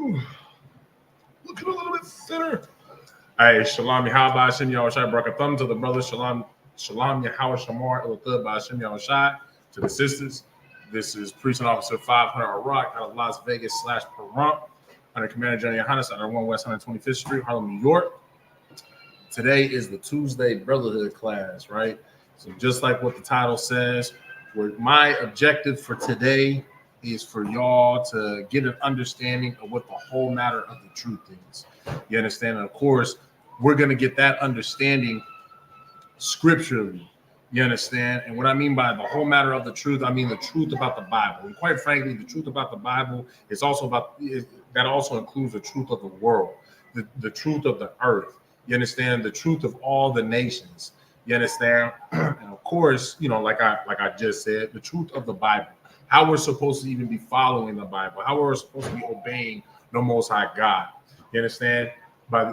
Looking a little bit thinner. Hey, Shalom Yahweh Hashem Yahushai. Brought a thumb to the brothers. Shalom Yahweh Shamar Elokud by Hashem Yahushai. To the sisters, this is Precinct Officer 500 Iraq out of Las Vegas / Pahrump under Commander Johnny Yohannes under 1 West 125th Street, Harlem, New York. Today is the Tuesday Brotherhood class, right? So just like what the title says, my objective for today is for y'all to get an understanding of what the whole matter of the truth is. You understand? And of course, we're going to get that understanding scripturally. You understand? And what I mean by the whole matter of the truth, I mean the truth about the Bible. And quite frankly, the truth about the Bible is also that also includes the truth of the world, the truth of the earth. You understand? The truth of all the nations. You understand? And of course, you know, like I just said, the truth of the Bible, how we're supposed to even be following the Bible, how we're supposed to be obeying the Most High God. You understand?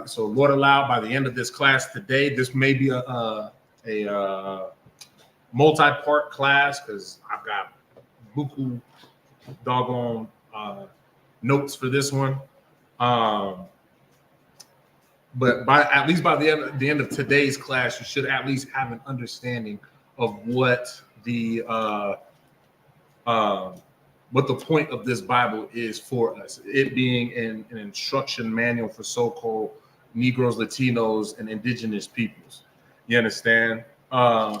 So Lord allow, by the end of this class today, this may be a multi-part class because I've got buku doggone notes for this one. But at least by the end of today's class, you should at least have an understanding of what the point of this Bible is for us. It being an instruction manual for so-called Negroes, Latinos, and indigenous peoples. You understand? You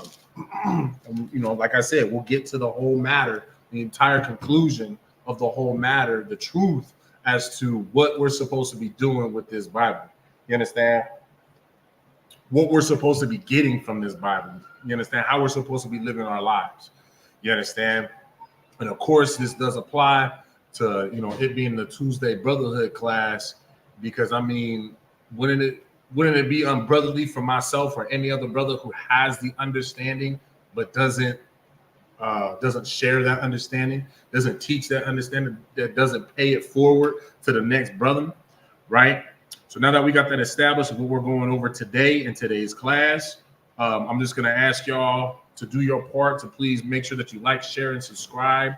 know, like I said, we'll get to the whole matter, the entire conclusion of the whole matter, the truth as to what we're supposed to be doing with this Bible. You understand? What we're supposed to be getting from this Bible. You understand? How we're supposed to be living our lives. You understand? And of course, this does apply to, you know, it being the Tuesday Brotherhood class, because I mean, wouldn't it be unbrotherly for myself or any other brother who has the understanding but doesn't share that understanding, doesn't teach that understanding, that doesn't pay it forward to the next brother, right? So now that we got that established, what we're going over today in today's class, I'm just going to ask y'all to do your part to please make sure that you like, share, and subscribe,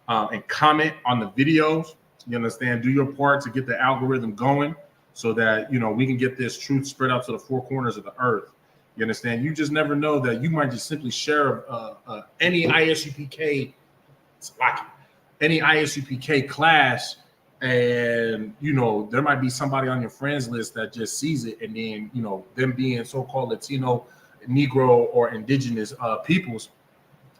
and comment on the videos. You understand? Do your part to get the algorithm going so that, you know, we can get this truth spread out to the four corners of the earth. You understand? You just never know that you might just simply share any ISUPK class, and, you know, there might be somebody on your friends list that just sees it, and then, you know, them being so-called Latino, Negro, or indigenous peoples,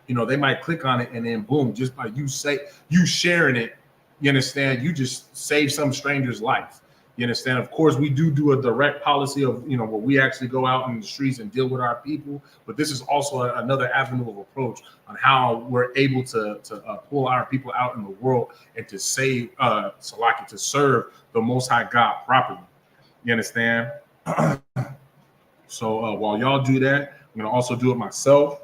you know, they might click on it, and then boom, just by you sharing it, you understand, you just save some stranger's life. You understand? Of course, we do a direct policy of, you know, where we actually go out in the streets and deal with our people. But this is also another avenue of approach on how we're able to pull our people out in the world and to save, to serve the Most High God properly. You understand? So while y'all do that, I'm going to also do it myself.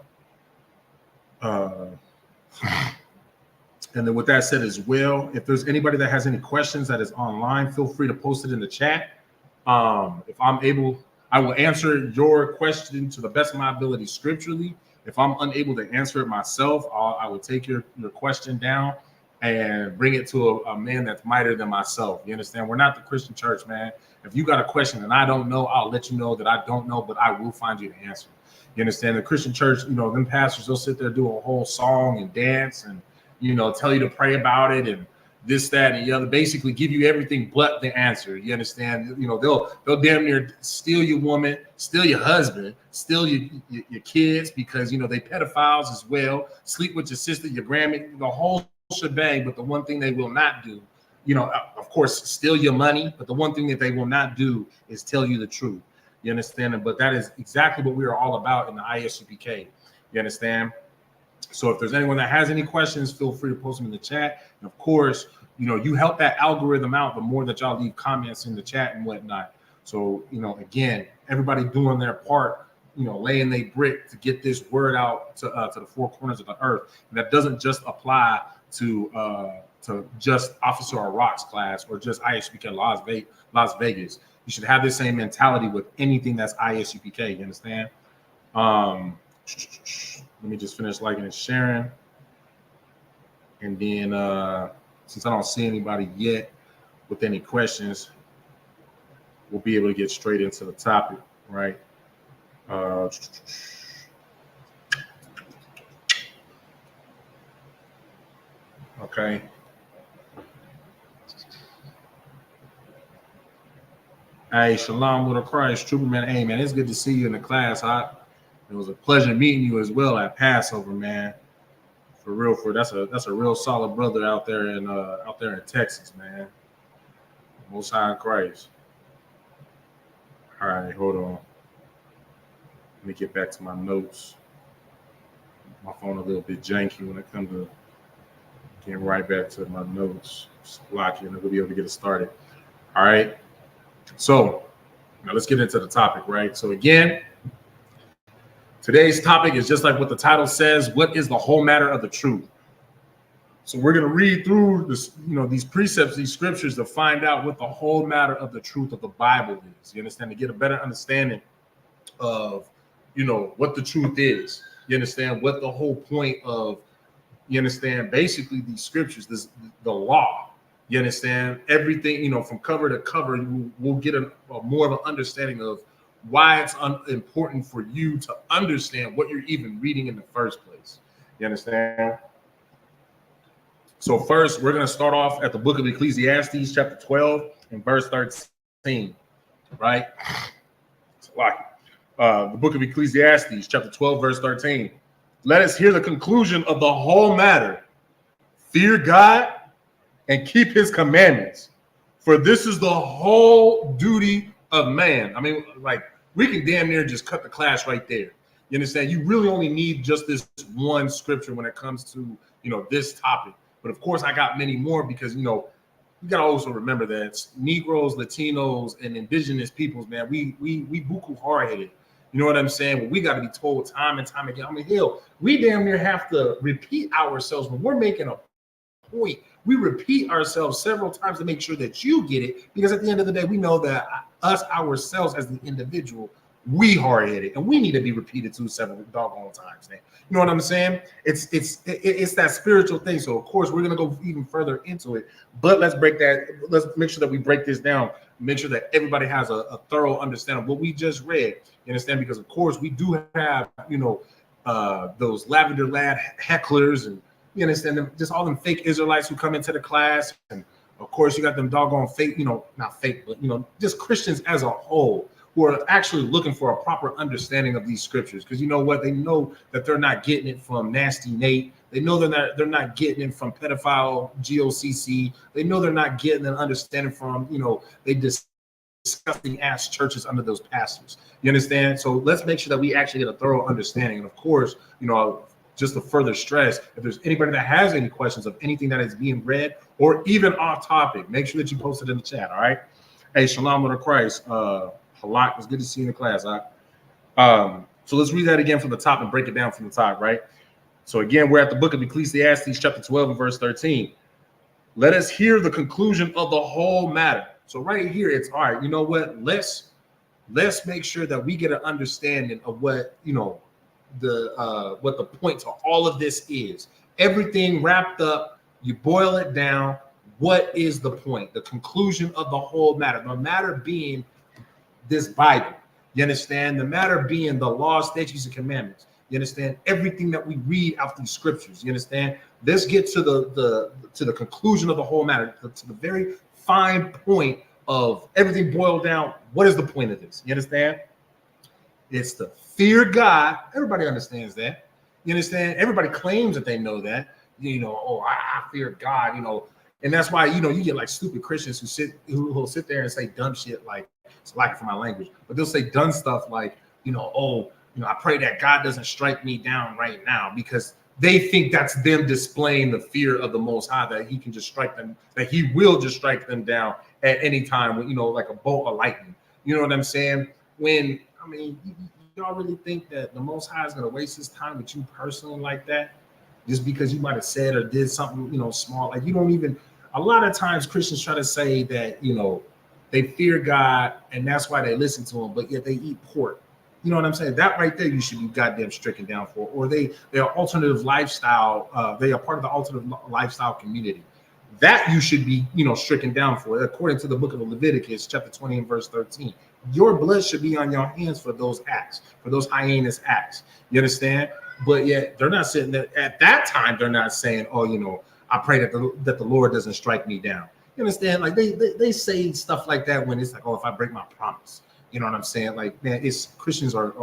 And then with that said as well, if there's anybody that has any questions that is online, feel free to post it in the chat. If I'm able, I will answer your question to the best of my ability scripturally. If I'm unable to answer it myself, I will take your question down and bring it to a man that's mightier than myself. You understand? We're not the Christian church, man. If you got a question and I don't know, I'll let you know that I don't know, but I will find you the answer. You understand? The Christian church, you know, them pastors, they'll sit there, do a whole song and dance and, you know, tell you to pray about it and this, that, and the other, basically give you everything but the answer. You understand? You know, they'll damn near steal your woman, steal your husband, steal your kids, because, you know, they pedophiles as well, sleep with your sister, your grandma, the whole shebang. But the one thing they will not do, you know, of course, steal your money. But the one thing that they will not do is tell you the truth. You understand? But that is exactly what we are all about in the ISUPK. You understand? So if there's anyone that has any questions, feel free to post them in the chat. And of course, you know, you help that algorithm out the more that y'all leave comments in the chat and whatnot. So, you know, again, everybody doing their part, you know, laying their brick to get this word out to the four corners of the earth. And that doesn't just apply to just Officer Iraq's class or just ISUPK Las Vegas. You should have the same mentality with anything that's ISUPK. You understand? Let me just finish liking and sharing. And then since I don't see anybody yet, with any questions, we'll be able to get straight into the topic, right? Okay. Hey, shalom with a Christ, trooper man. Hey, man, it's good to see you in the class. It was a pleasure meeting you as well at Passover, man. For real, that's a real solid brother out there in Texas, man. Most High in Christ. All right, hold on. Let me get back to my notes. My phone a little bit janky when it comes to getting right back to my notes. Lock it, and we'll be able to get it started. All right. So now let's get into the topic, right? So again, today's topic is just like what the title says. What is the whole matter of the truth? So we're going to read through this, these precepts, these scriptures to find out what the whole matter of the truth of the Bible is. You understand? To get a better understanding of, what the truth is. You understand what the whole point of, basically these scriptures, the law. You understand? Everything, from cover to cover, we'll get a more of an understanding of why it's important for you to understand what you're even reading in the first place. You understand? So first, we're going to start off at the book of Ecclesiastes, chapter 12, and verse 13, right? The book of Ecclesiastes, chapter 12, verse 13. Let us hear the conclusion of the whole matter. Fear God and keep his commandments, for this is the whole duty of man. I mean, like, we can damn near just cut the class right there. You understand? You really only need just this one scripture when it comes to, this topic. But of course, I got many more because, you got to also remember that Negroes, Latinos, and indigenous peoples, man, we buku hard-headed. You know what I'm saying? Well, we got to be told time and time again. I mean, hell, we damn near have to repeat ourselves when we're making a point. We repeat ourselves several times to make sure that you get it, because at the end of the day, we know that us ourselves as the individual, we hard-headed, and we need to be repeated to several doggone times, man. You know what I'm saying? It's that spiritual thing. So of course we're gonna go even further into it, but let's make sure that we break this down. Make sure that everybody has a thorough understanding of what we just read. You understand? Because of course we do have those lavender lad hecklers, and you understand them, just all them fake Israelites who come into the class, and of course you got them doggone fake, not fake, but just Christians as a whole, who are actually looking for a proper understanding of these scriptures. Because you know what? They know that they're not getting it from Nasty Nate. They know they're not getting it from pedophile GOCC. They know they're not getting an understanding from, they disgusting ass churches under those pastors. You understand? So let's make sure that we actually get a thorough understanding. And of course, just to further stress, if there's anybody that has any questions of anything that is being read or even off topic, make sure that you post it in the chat, all right? Hey, shalom with Christ. Halak, it's good to see you in the class. So let's read that again from the top and break it down from the top, right? So again, we're at the book of Ecclesiastes, chapter 12 and verse 13. Let us hear the conclusion of the whole matter. So right here, it's all right. You know what? Let's make sure that we get an understanding of what what the point to all of this is. Everything wrapped up. You boil it down. What is the point? The conclusion of the whole matter. The matter being this Bible. You understand? The matter being the law, statutes, and commandments. You understand? Everything that we read out these scriptures. You understand? Let's get to the conclusion of the whole matter, to the very fine point of everything boiled down. What is the point of this? You understand? It's to fear God. Everybody understands that. You understand? Everybody claims that they know that. I fear God. And that's why you get like stupid Christians who'll sit there and say dumb shit like, it's like for my language, but they'll say dumb stuff like, I pray that God doesn't strike me down right now, because they think that's them displaying the fear of the Most High, that he can just strike them, that he will just strike them down at any time when, like a bolt of lightning. You know what I'm saying? Y'all really think that the Most High is going to waste his time with you personally like that? Just because you might have said or did something, small. Like, you don't even, a lot of times Christians try to say that, they fear God and that's why they listen to him, but yet they eat pork. You know what I'm saying? That right there, you should be goddamn stricken down for. Or they are alternative lifestyle. They are part of the alternative lifestyle community. that you should be, stricken down for. According to the book of Leviticus, chapter 20 and verse 13, your blood should be on your hands for those acts, for those heinous acts. You understand? But yet they're not sitting there at that time. They're not saying, "Oh, I pray that the Lord doesn't strike me down." You understand? Like they say stuff like that when it's like, "Oh, if I break my promise," you know what I'm saying? Like, man, Christians are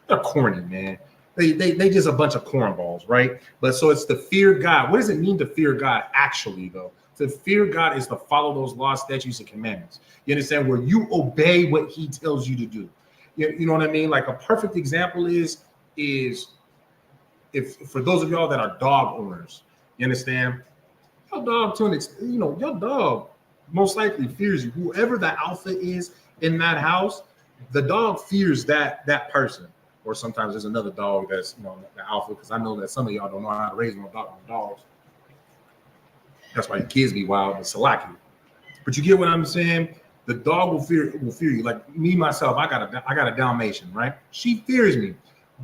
they're corny, man. They just a bunch of cornballs, right? But so it's to fear God. What does it mean to fear God actually, though? To fear God is to follow those laws, statutes, and commandments. You understand? Where you obey what He tells you to do. You know what I mean? Like a perfect example is if for those of y'all that are dog owners, you understand? Your dog your dog most likely fears you. Whoever the alpha is in that house, the dog fears that person. Or sometimes there's another dog that's the alpha, because I know that some of y'all don't know how to raise no dogs. That's why your kids be wild and salaki. But you get what I'm saying? The dog will fear you. Like me myself, I got a Dalmatian, right? She fears me,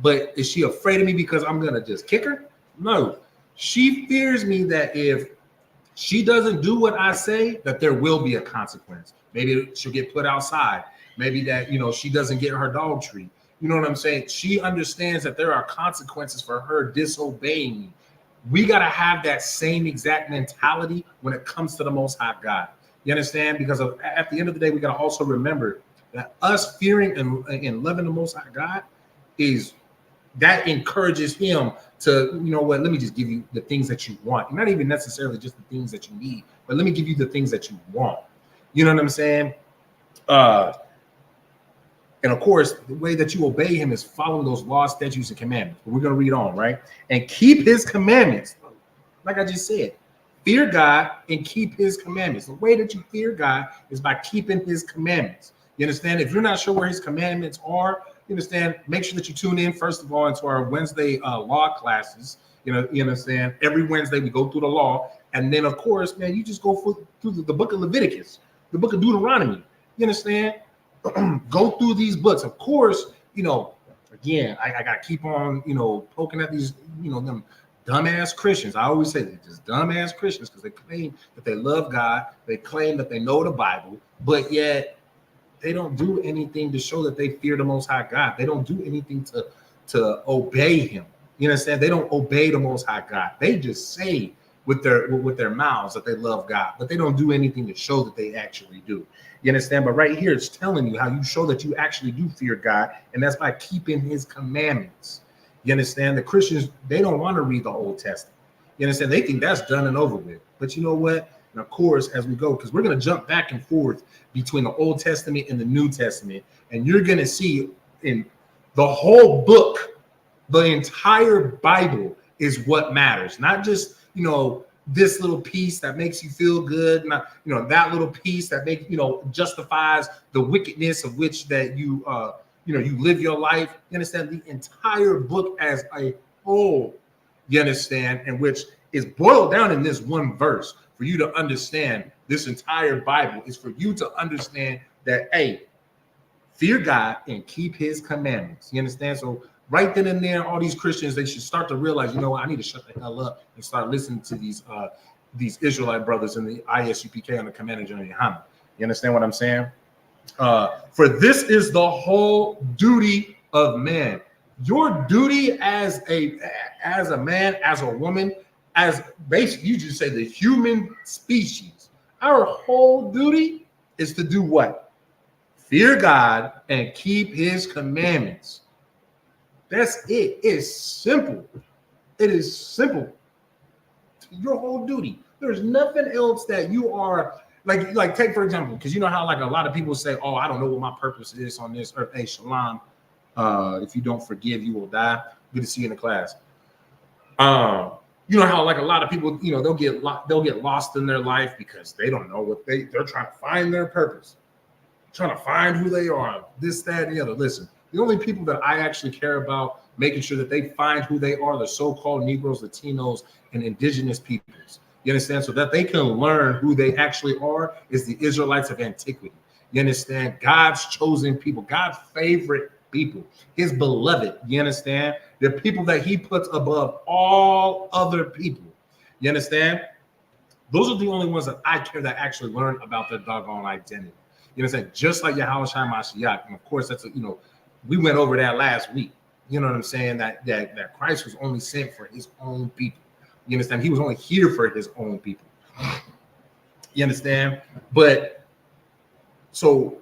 but is she afraid of me because I'm gonna just kick her? No, she fears me that if she doesn't do what I say, that there will be a consequence. Maybe she'll get put outside. Maybe that she doesn't get her dog treat. You know what I'm saying? She understands that there are consequences for her disobeying me. We got to have that same exact mentality when it comes to the Most High God. You understand? Because at the end of the day, we got to also remember that us fearing and loving the Most High God that encourages Him to, let me just give you the things that you want. Not even necessarily just the things that you need, but let me give you the things that you want. You know what I'm saying? And of course, the way that you obey Him is following those laws, statutes, and commandments. But we're going to read on, right? And keep His commandments. Like I just said, fear God and keep His commandments. The way that you fear God is by keeping His commandments. You understand? If you're not sure where His commandments are, you understand? Make sure that you tune in, first of all, into our Wednesday law classes. You understand? Every Wednesday we go through the law. And then, of course, man, you just go through the book of Leviticus, the book of Deuteronomy. You understand? Go through these books. Of course, again, I got to keep on, poking at these, them dumbass Christians. I always say they're just dumbass Christians because they claim that they love God. They claim that they know the Bible, but yet they don't do anything to show that they fear the Most High God. They don't do anything to obey Him. You understand? They don't obey the Most High God. They just say with their mouths that they love God, but they don't do anything to show that they actually do. You understand? But right here, it's telling you how you show that you actually do fear God, and that's by keeping His commandments. You understand? The Christians, they don't want to read the Old Testament. You understand? They think that's done and over with. But you know what? And of course, as we go, because we're going to jump back and forth between the Old Testament and the New Testament, and you're going to see in the whole book, the entire Bible is what matters, not just this little piece that makes you feel good, not that little piece that makes justifies the wickedness of which that you live your life. You understand? The entire book as a whole, you understand, and which is boiled down in this one verse. For you to understand this entire Bible is for you to understand that, hey, fear God and keep His commandments. You understand? So right then and there, all these Christians, they should start to realize, what, I need to shut the hell up and start listening to these Israelite brothers in the ISUPK on the Commander General Muhammad. You understand what I'm saying? For this is the whole duty of man. Your duty as a man, as a woman, as basically you just say the human species. Our whole duty is to do what? Fear God and keep His commandments. That's it. It's simple. It is simple. Your whole duty. There's nothing else that you are like take for example, because you know how like a lot of people say, "Oh, I don't know what my purpose is on this earth." Hey, shalom. If you don't forgive, you will die. Good to see you in the class. You know how like a lot of people, they'll get lost in their life because they don't know what they're trying to find their purpose, trying to find who they are, this, that, and the other. Listen. The only people that I actually care about making sure that they find who they are, the so-called Negroes, Latinos, and indigenous peoples. You understand? So that they can learn who they actually are is the Israelites of antiquity. You understand? God's chosen people, God's favorite people, His beloved. You understand? They're people that He puts above all other people. You understand? Those are the only ones that I care that actually learn about their doggone identity. You know what I'm saying? Just like Yahweh Shai Mashiach. And of course, that's, we went over that last week. You know what I'm saying? That Christ was only sent for his own people. You understand? He was only here for his own people. You understand? But so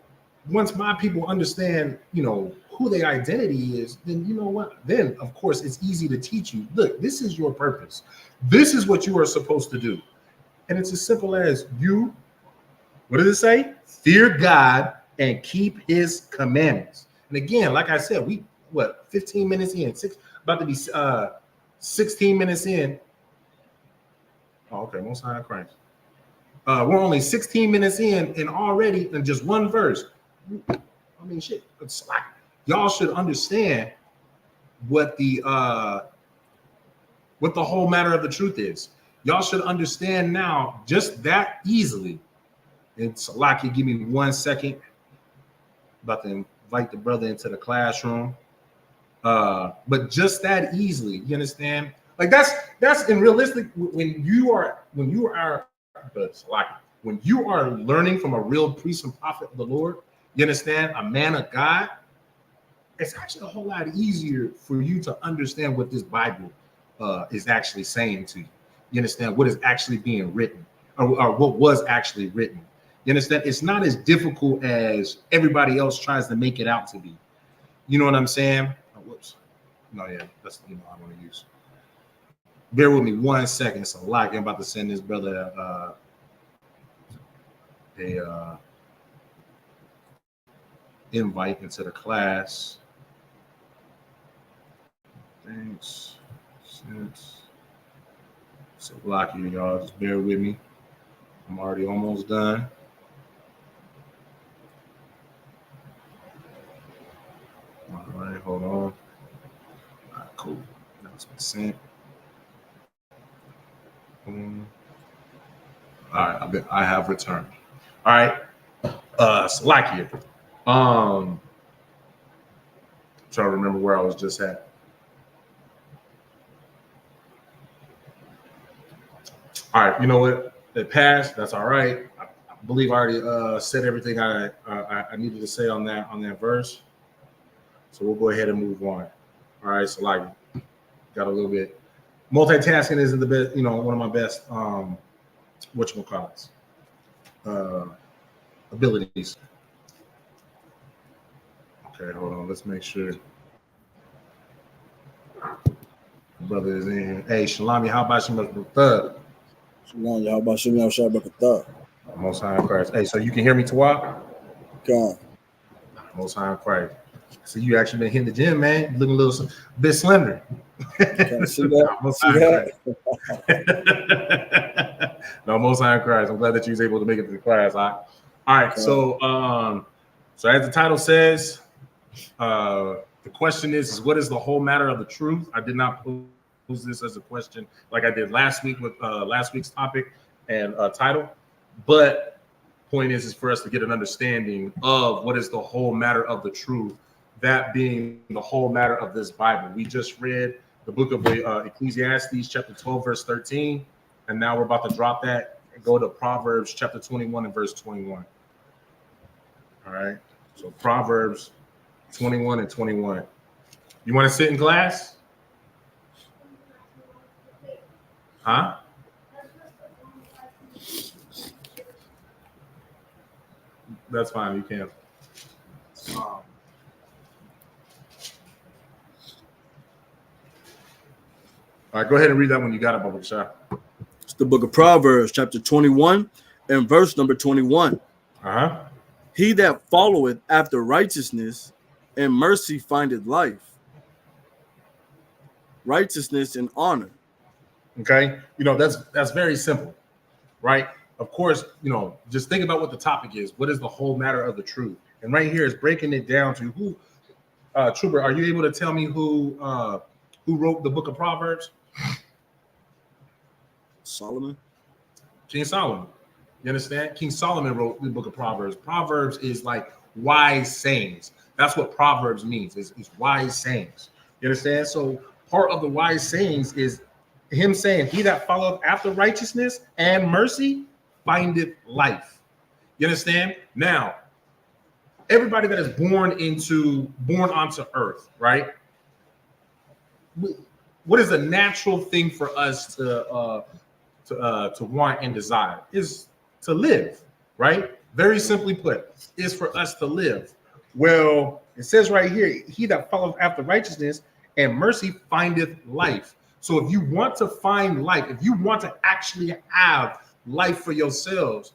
once my people understand, who their identity is, then you know what? Then, of course, it's easy to teach you. Look, this is your purpose. This is what you are supposed to do. And it's as simple as what does it say? Fear God and keep his commandments. And again, like I said, 15 minutes in, about to be 16 minutes in. Oh, okay, Most High Christ. We're only 16 minutes in, and already in just one verse. I mean, shit, it's like y'all should understand what the whole matter of the truth is. Y'all should understand now just that easily. And Salaki, give me 1 second. About to invite the brother into the classroom. But just that easily, you understand? Like that's in realistic when you are learning from a real priest and prophet of the Lord, you understand, a man of God, it's actually a whole lot easier for you to understand what this Bible is actually saying to you. You understand what is actually being written or what was actually written. You understand? It's not as difficult as everybody else tries to make it out to be. You know what I'm saying? Oh, whoops. No, yeah, that's the email I want to use. Bear with me 1 second. It's a lot. I'm about to send this brother a invite into the class. Thanks. So block you, y'all. Just bear with me. I'm already almost done. All right, hold on. All right, cool. That's been sent. All right, I have returned. All right, Salakia. Trying to remember where I was just at. All right, you know what? It passed. That's all right. I believe I already said everything I needed to say on that verse. So we'll go ahead and move on. All right, so like, got a little bit. Multitasking isn't the best, one of my best, whatchamacallits, abilities. Okay, hold on. Let's make sure. Brother is in here. Hey, Shalom, how about you, Thug? Shalom, how about you, Thug? Most High in Christ. Hey, so you can hear me, Tawak? God. Most High in Christ. So you actually been hitting the gym, man. You're looking a little bit slender. Can see that? No, Most High in Christ. I'm glad that you was able to make it to the class. All right. Okay. So as the title says, the question is what is the whole matter of the truth? I did not pose this as a question like I did last week with last week's topic and title, but point is for us to get an understanding of what is the whole matter of the truth, that being the whole matter of this Bible. We just read the book of Ecclesiastes chapter 12 verse 13, and now we're about to drop that and go to Proverbs chapter 21 and verse 21. All right, so Proverbs 21 and 21. You want to sit in class? Huh? That's fine. You can. All right, go ahead and read that when you got it, Baba Shah. It's the book of Proverbs, chapter 21, and verse number 21. Uh-huh. He that followeth after righteousness and mercy findeth life, righteousness and honor. Okay, that's very simple, right? Of course, just think about what the topic is. What is the whole matter of the truth? And right here is breaking it down to who. Trooper, are you able to tell me who wrote the book of Proverbs? Solomon. King Solomon. You understand? King Solomon wrote the book of Proverbs. Proverbs is like wise sayings. That's what Proverbs means. Is wise sayings. You understand? So part of the wise sayings is him saying, he that followeth after righteousness and mercy findeth life. You understand? Now, everybody that is born onto earth, right? What is a natural thing for us to want and desire? Is to live, right? Very simply put, is for us to live. Well, it says right here, he that followeth after righteousness and mercy findeth life. So if you want to find life, if you want to actually have life for yourselves,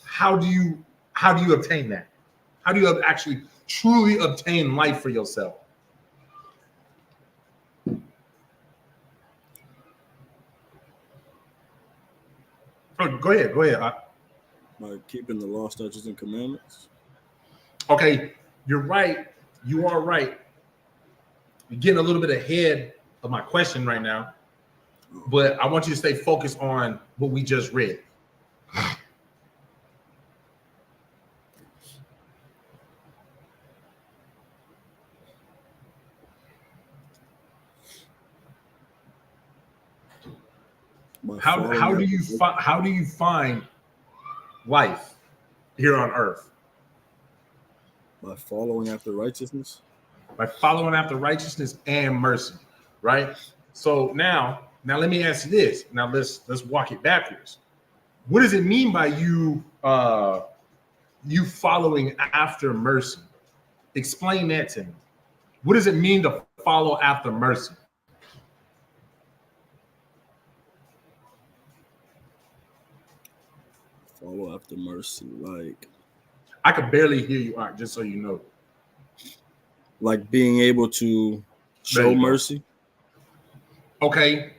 how do you obtain that? How do you actually truly obtain life for yourself? Oh, go ahead. By keeping the law, statutes, and commandments. Okay, you're right. You are right. You're getting a little bit ahead of my question right now, but I want you to stay focused on what we just read. How do you find life here on earth? By following after righteousness. By following after righteousness and mercy, right? So now let me ask you this. Now let's walk it backwards. What does it mean by you following after mercy? Explain that to me. What does it mean to follow after mercy? Follow after mercy, like I could barely hear you, Art, just so you know. Like being able to show mercy. Okay.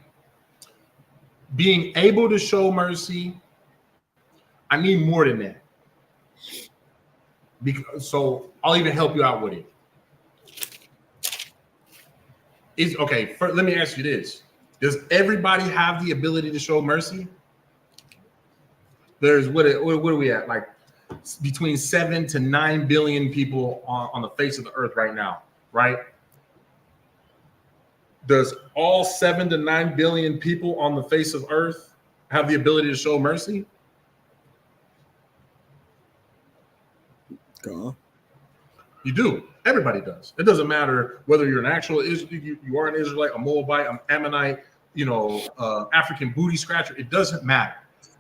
Being able to show mercy. I need more than that. So I'll even help you out with it. Let me ask you this. Does everybody have the ability to show mercy? There's what are we at? Like between 7 to 9 billion people on the face of the earth right now, right? Does all 7 to 9 billion people on the face of earth have the ability to show mercy? You do. Everybody does. It doesn't matter whether you're an actual you are an Israelite, a Moabite, an Ammonite, African booty scratcher. It doesn't matter.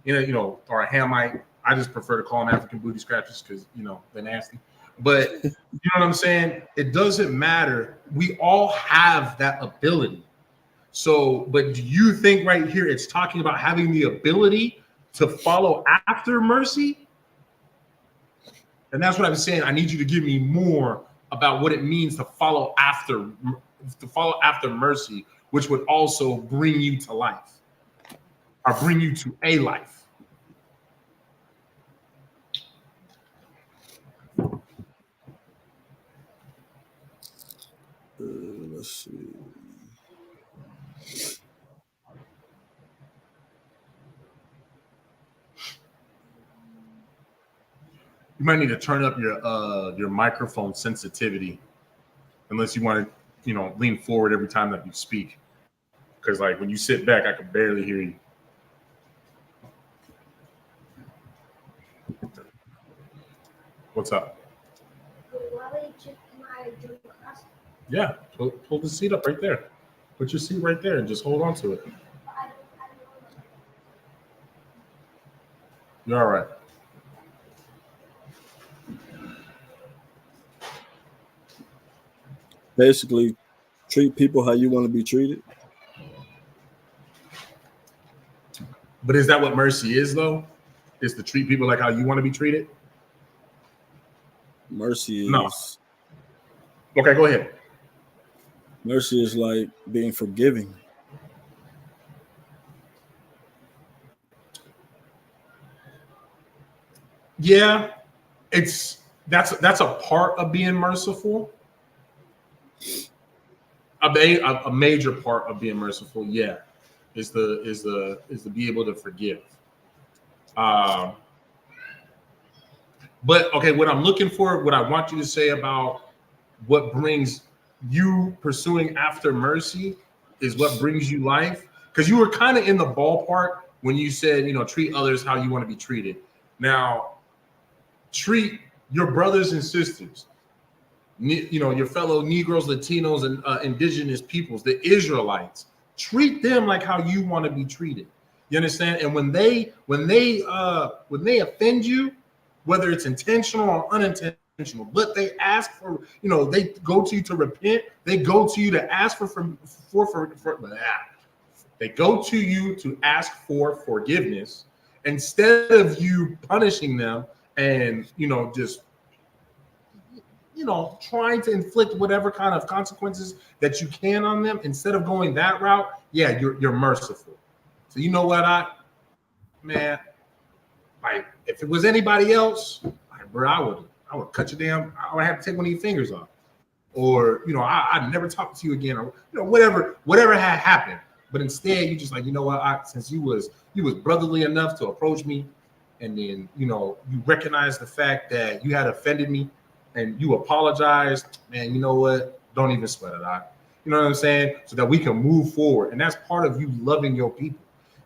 Or a Hamite. I just prefer to call them African booty scratchers because they're nasty. But you know what I'm saying? It doesn't matter. We all have that ability. So, but do you think right here it's talking about having the ability to follow after mercy? And that's what I'm saying. I need you to give me more about what it means to follow after mercy, which would also bring you to life or bring you to a life. Let's see. You might need to turn up your microphone sensitivity, unless you want to, lean forward every time that you speak. Because like when you sit back, I can barely hear you. What's up? Yeah, pull the seat up right there. Put your seat right there and just hold on to it. You're all right. Basically, treat people how you want to be treated. But is that what mercy is, though? Is to treat people like how you want to be treated? Mercy is... No. Okay, go ahead. Mercy is like being forgiving. Yeah, that's a part of being merciful. A major part of being merciful, yeah, is to be able to forgive. But okay, what I'm looking for, what I want you to say about what brings you pursuing after mercy is what brings you life. because you were kind of in the ballpark when you said, treat others how you want to be treated. Now, treat your brothers and sisters, your fellow Negroes, Latinos, and indigenous peoples, the Israelites. Treat them like how you want to be treated. You understand? And when they offend you, whether it's intentional or unintentional, but they ask for, they go to you to repent. They go to you to ask they go to you to ask for forgiveness instead of you punishing them and just trying to inflict whatever kind of consequences that you can on them. Instead of going that route, yeah, you're merciful. So you know what, man, like if it was anybody else, bro, I would cut you down. I would have to take one of your fingers off, or I'd never talk to you again, or whatever had happened. But instead, you just like, since you was brotherly enough to approach me, and then you recognize the fact that you had offended me, and you apologized, man. You know what? Don't even sweat it out. You know what I'm saying? So that we can move forward, and that's part of you loving your people.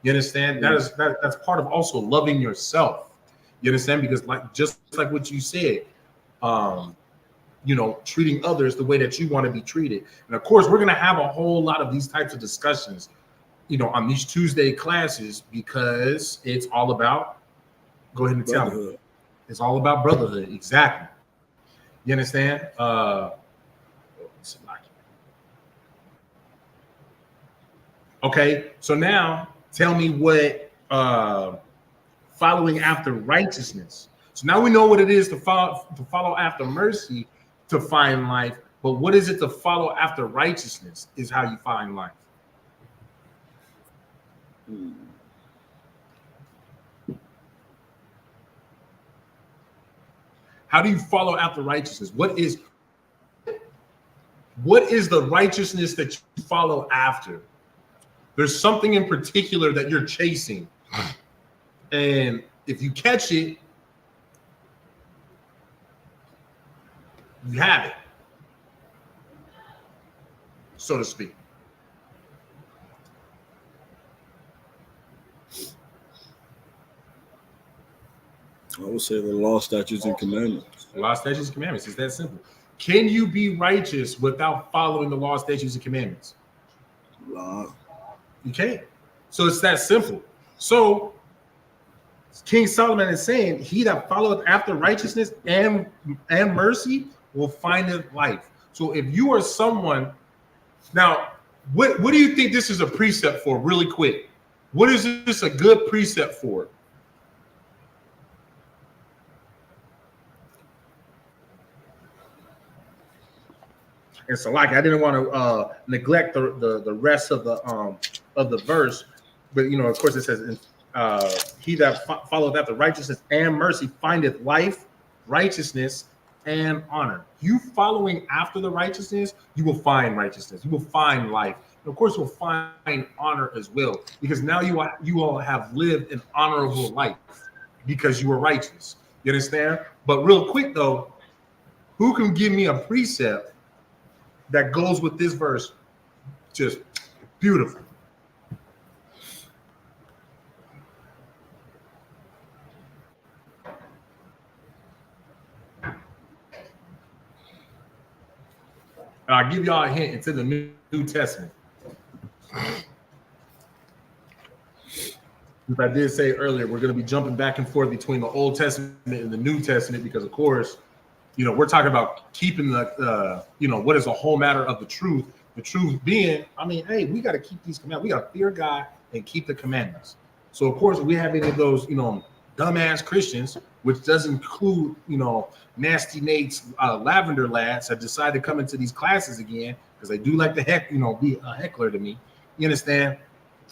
You understand? That's part of also loving yourself. You understand? Because just like what you said, treating others the way that you want to be treated. And of course, we're gonna have a whole lot of these types of discussions, on these Tuesday classes, because it's all about. Go ahead and tell me. It's all about brotherhood. Exactly. You understand? Okay, so now tell me what following after righteousness. So now we know what it is to follow after mercy to find life, but what is it to follow after righteousness is how you find life. How do you follow after righteousness? What is the righteousness that you follow after? There's something in particular that you're chasing. And if you catch it, you have it, so to speak. I would say the law, statutes, and commandments. The law, statutes, and commandments. It's that simple. Can you be righteous without following the law, statutes, and commandments? You can't. So it's that simple. So King Solomon is saying, he that followeth after righteousness and mercy will find life. So if you are someone, now, what do you think this is a precept for, really quick? What is this a good precept for? And so, I didn't want to neglect the rest of the verse, but of course it says, he that followeth after righteousness and mercy findeth life, righteousness, and honor. You following after the righteousness, you will find righteousness. You will find life. And of course, you'll find honor as well, because now you all have lived an honorable life because you were righteous. You understand? But real quick though, who can give me a precept that goes with this verse? Just beautiful. And I'll give y'all a hint into the New Testament. As I did say earlier, we're going to be jumping back and forth between the Old Testament and the New Testament because, of course, we're talking about keeping the, what is the whole matter of the truth. The truth being, hey, we got to keep these commandments. We got to fear God and keep the commandments. So, of course, if we have any of those, dumbass Christians, which does include, nasty Nate's lavender lads that decide to come into these classes again because they do like to be a heckler to me. You understand?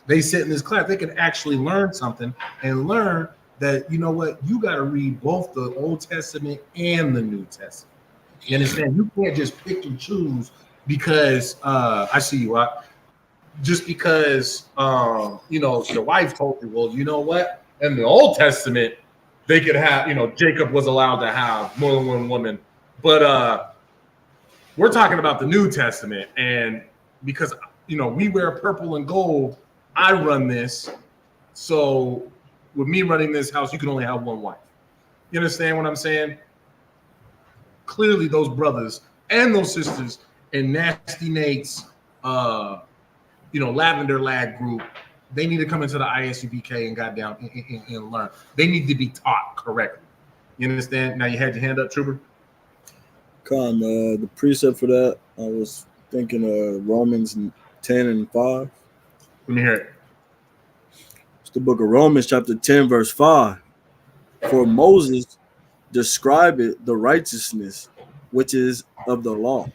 They sit in this class, they can actually learn something and learn that, you got to read both the Old Testament and the New Testament. You understand? You can't just pick and choose because I see you out. Just because your wife told you, well, you know what? In the Old Testament, they could have, Jacob was allowed to have more than one woman. But we're talking about the New Testament. And because, we wear purple and gold, I run this. So with me running this house, you can only have one wife. You understand what I'm saying? Clearly, those brothers and those sisters in Nasty Nate's, Lavender Lad group, they need to come into the ISUPK and goddamn and learn. They need to be taught correctly. You understand? Now you had your hand up, Trooper. Con, the precept for that, I was thinking Romans 10 and 5. Let me hear it. It's the book of Romans, chapter 10, verse 5. For Moses described the righteousness which is of the law,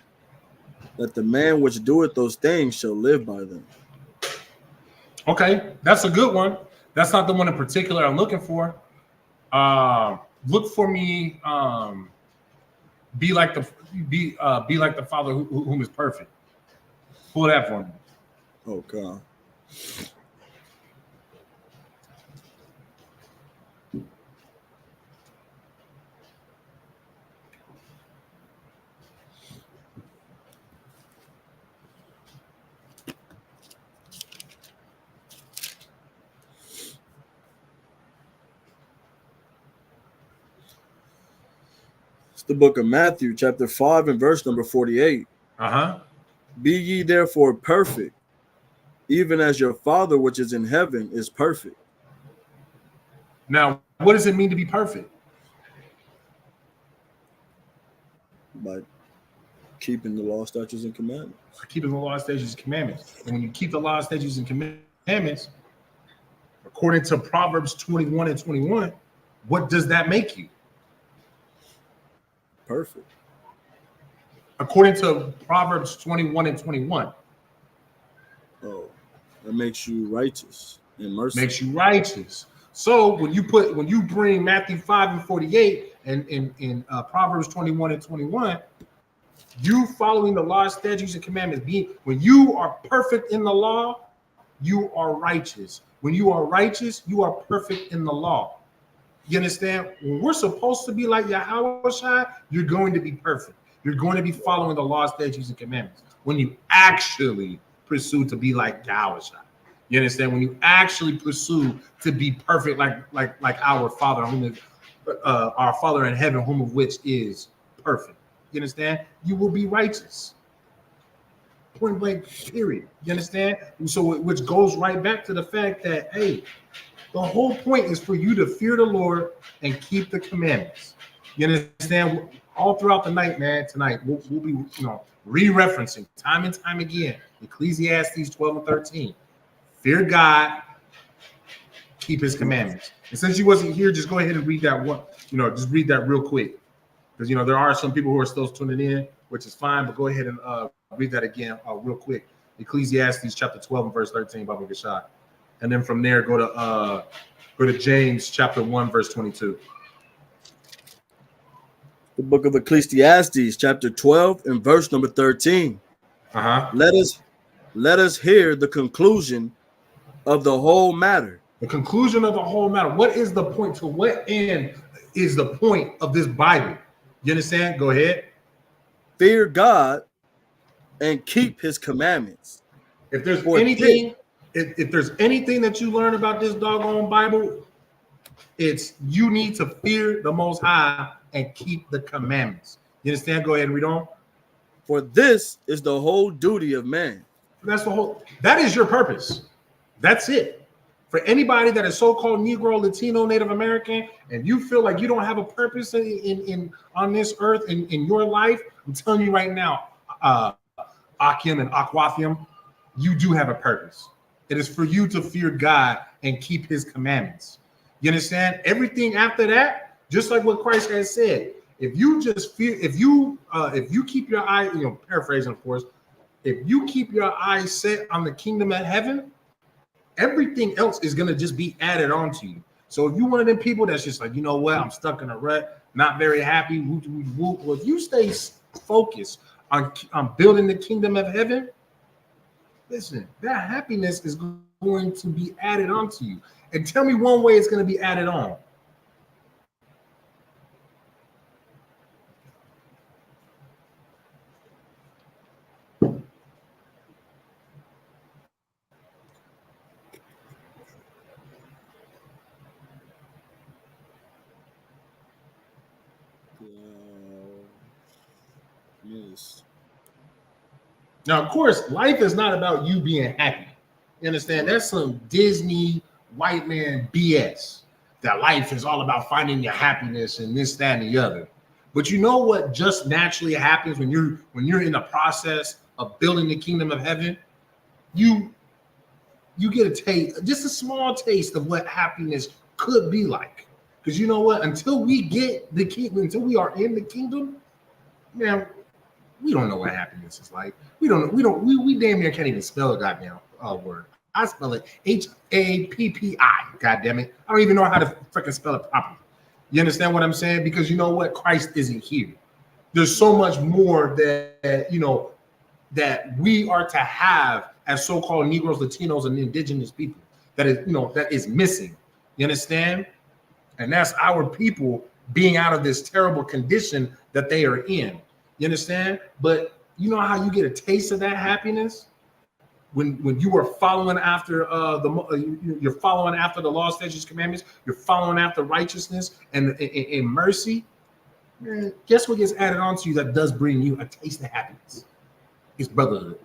that the man which doeth those things shall live by them. Okay, that's a good one. That's not the one in particular I'm looking for. Look for me. Be like the Father whom is perfect. Pull that for me. Okay. It's the book of Matthew, chapter 5, and verse number 48. Be ye therefore perfect, even as your Father which is in heaven is perfect. Now, what does it mean to be perfect? By keeping the law, statutes, and commandments. Keeping the law, statutes, and commandments. And when you keep the law, statutes, and commandments, according to Proverbs 21 and 21, what does that make you? Perfect. According to Proverbs 21 and 21. Oh, that makes you righteous and merciful. Makes you righteous. So when you bring Matthew 5 and 48 and in Proverbs 21 and 21, you following the law, statutes, and commandments, when you are perfect in the law, you are righteous. When you are righteous, you are perfect in the law. You understand? When we're supposed to be like Yahweh, you're going to be perfect. You're going to be following the law, statutes, and commandments. When you actually pursue to be like Yahweh, you understand? When you actually pursue to be perfect, like our Father, our Father in heaven, whom of which is perfect. You understand? You will be righteous. Point blank, period. You understand? So, which goes right back to the fact that, hey, the whole point is for you to fear the Lord and keep the commandments. You understand? All throughout the night, man, tonight, we'll be, re-referencing time and time again, Ecclesiastes 12 and 13. Fear God, keep his commandments. And since you wasn't here, just go ahead and read that one, just read that real quick. Because, there are some people who are still tuning in, which is fine, but go ahead and read that again real quick. Ecclesiastes chapter 12 and verse 13, Baba Gashad. And then from there, go to James chapter 1, verse 22. The book of Ecclesiastes, chapter 12 and verse number 13. Let us hear the conclusion of the whole matter. The conclusion of the whole matter. What is the point? To what end is the point of this Bible? You understand? Go ahead. Fear God and keep his commandments. If there's anything that you learn about this doggone Bible, it's you need to fear the Most High and keep the commandments. You understand? Go ahead and read on. For this is the whole duty of man. That is your purpose. That's it. For anybody that is so-called Negro, Latino, Native American, and you feel like you don't have a purpose in on this earth in your life, I'm telling you right now, Akim and Aquathium, you do have a purpose. It is for you to fear God and keep his commandments. You understand? Everything after that, just like what Christ has said, if you keep your eye, paraphrasing, of course, if you keep your eyes set on the kingdom of heaven, everything else is going to just be added on to you. So if you're one of them people that's just like, you know what, I'm stuck in a rut, not very happy, well, if you stay focused on building the kingdom of heaven, listen, that happiness is going to be added on to you. And tell me one way it's going to be added on. Yes. Now, of course, life is not about you being happy. You understand? That's some Disney white man BS. That life is all about finding your happiness and this, that, and the other. But you know what just naturally happens when you're in the process of building the kingdom of heaven? You get a taste, just a small taste of what happiness could be like. Because you know what? Until we get the kingdom, until we are in the kingdom, man, we don't know what happiness is like. We damn near can't even spell a goddamn word. I spell it HAPPI. God damn it. I don't even know how to freaking spell it properly. You understand what I'm saying? Because you know what? Christ isn't here. There's so much more that that we are to have as so-called Negroes, Latinos, and indigenous people that is missing. You understand? And that's our people being out of this terrible condition that they are in. You understand? But you know how you get a taste of that happiness when you are following after you're following after the law, statutes, commandments. You're following after righteousness and mercy. Man, guess what gets added on to you that does bring you a taste of happiness? It's brotherhood.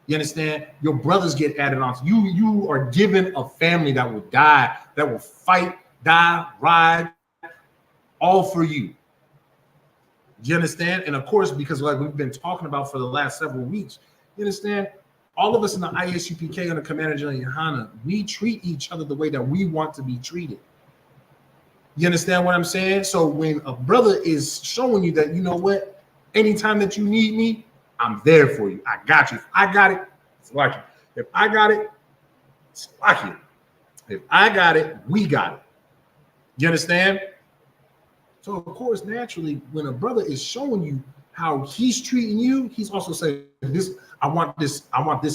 You understand? Your brothers get added on to you. You are given a family that will die, that will fight, die, ride, all for you. You understand? And of course, because like we've been talking about for the last several weeks, you understand? All of us in the ISUPK under Commander General Yohana, we treat each other the way that we want to be treated. You understand what I'm saying? So when a brother is showing you that, you know what, anytime that you need me, I'm there for you. I got you. If I got it, it's lucky. If I got it, it's lucky. If I got it, we got it. You understand? So of course, naturally, when a brother is showing you how he's treating you, he's also saying, "This, I want this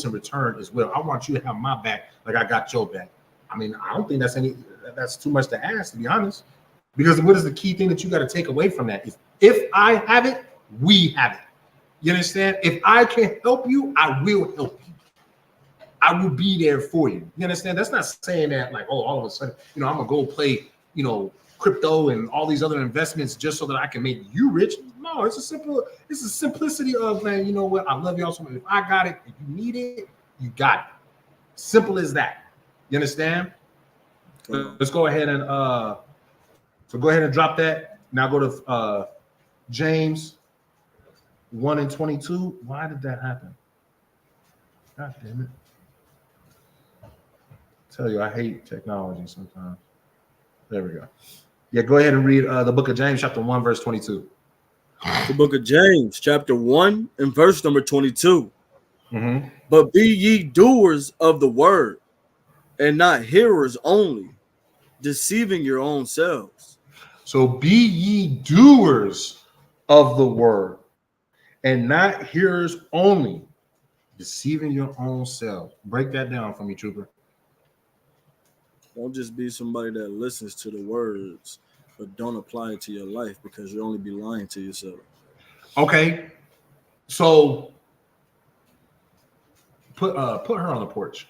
in return as well. I want you to have my back like I got your back." I mean, I don't think that's too much to ask, to be honest. Because what is the key thing that you got to take away from that? Is if I have it, we have it. You understand? If I can help you, I will help you. I will be there for you. You understand? That's not saying that like, oh, all of a sudden, I'm gonna go play, crypto and all these other investments just so that I can make you rich. No, it's a simplicity of, man, you know what? I love y'all so much. If I got it, if you need it, you got it. Simple as that. You understand? Let's go ahead and drop that. Now go to James 1 and 22. Why did that happen? God damn it. I tell you, I hate technology sometimes. There we go. Yeah, go ahead and read the book of James, chapter 1, verse 22. The book of James, chapter 1 and verse number 22. Mm-hmm. But be ye doers of the word, and not hearers only, deceiving your own selves. So be ye doers of the word, and not hearers only, deceiving your own self. Break that down for me, Trooper. Don't just be somebody that listens to the words, but don't apply it to your life, because you'll only be lying to yourself. Okay, so put her on the porch.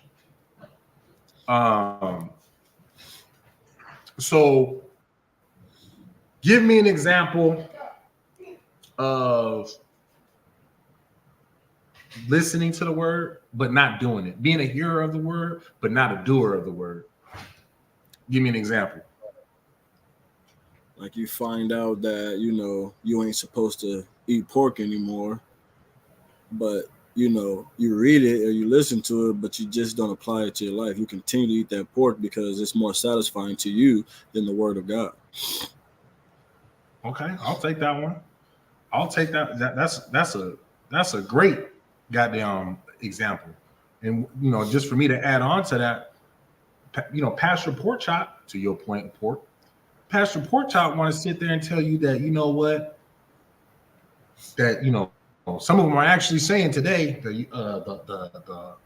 So give me an example of listening to the word but not doing it, being a hearer of the word but not a doer of the word. Give me an example. Like you find out that you ain't supposed to eat pork anymore, but you read it or you listen to it, but you just don't apply it to your life. You continue to eat that pork because it's more satisfying to you than the word of God. Okay, I'll take that one. I'll take that. That's a great goddamn example. And just for me to add on to that, Pastor Porkchop, to your point, Pastor Porkchop want to sit there and tell you that that some of them are actually saying today the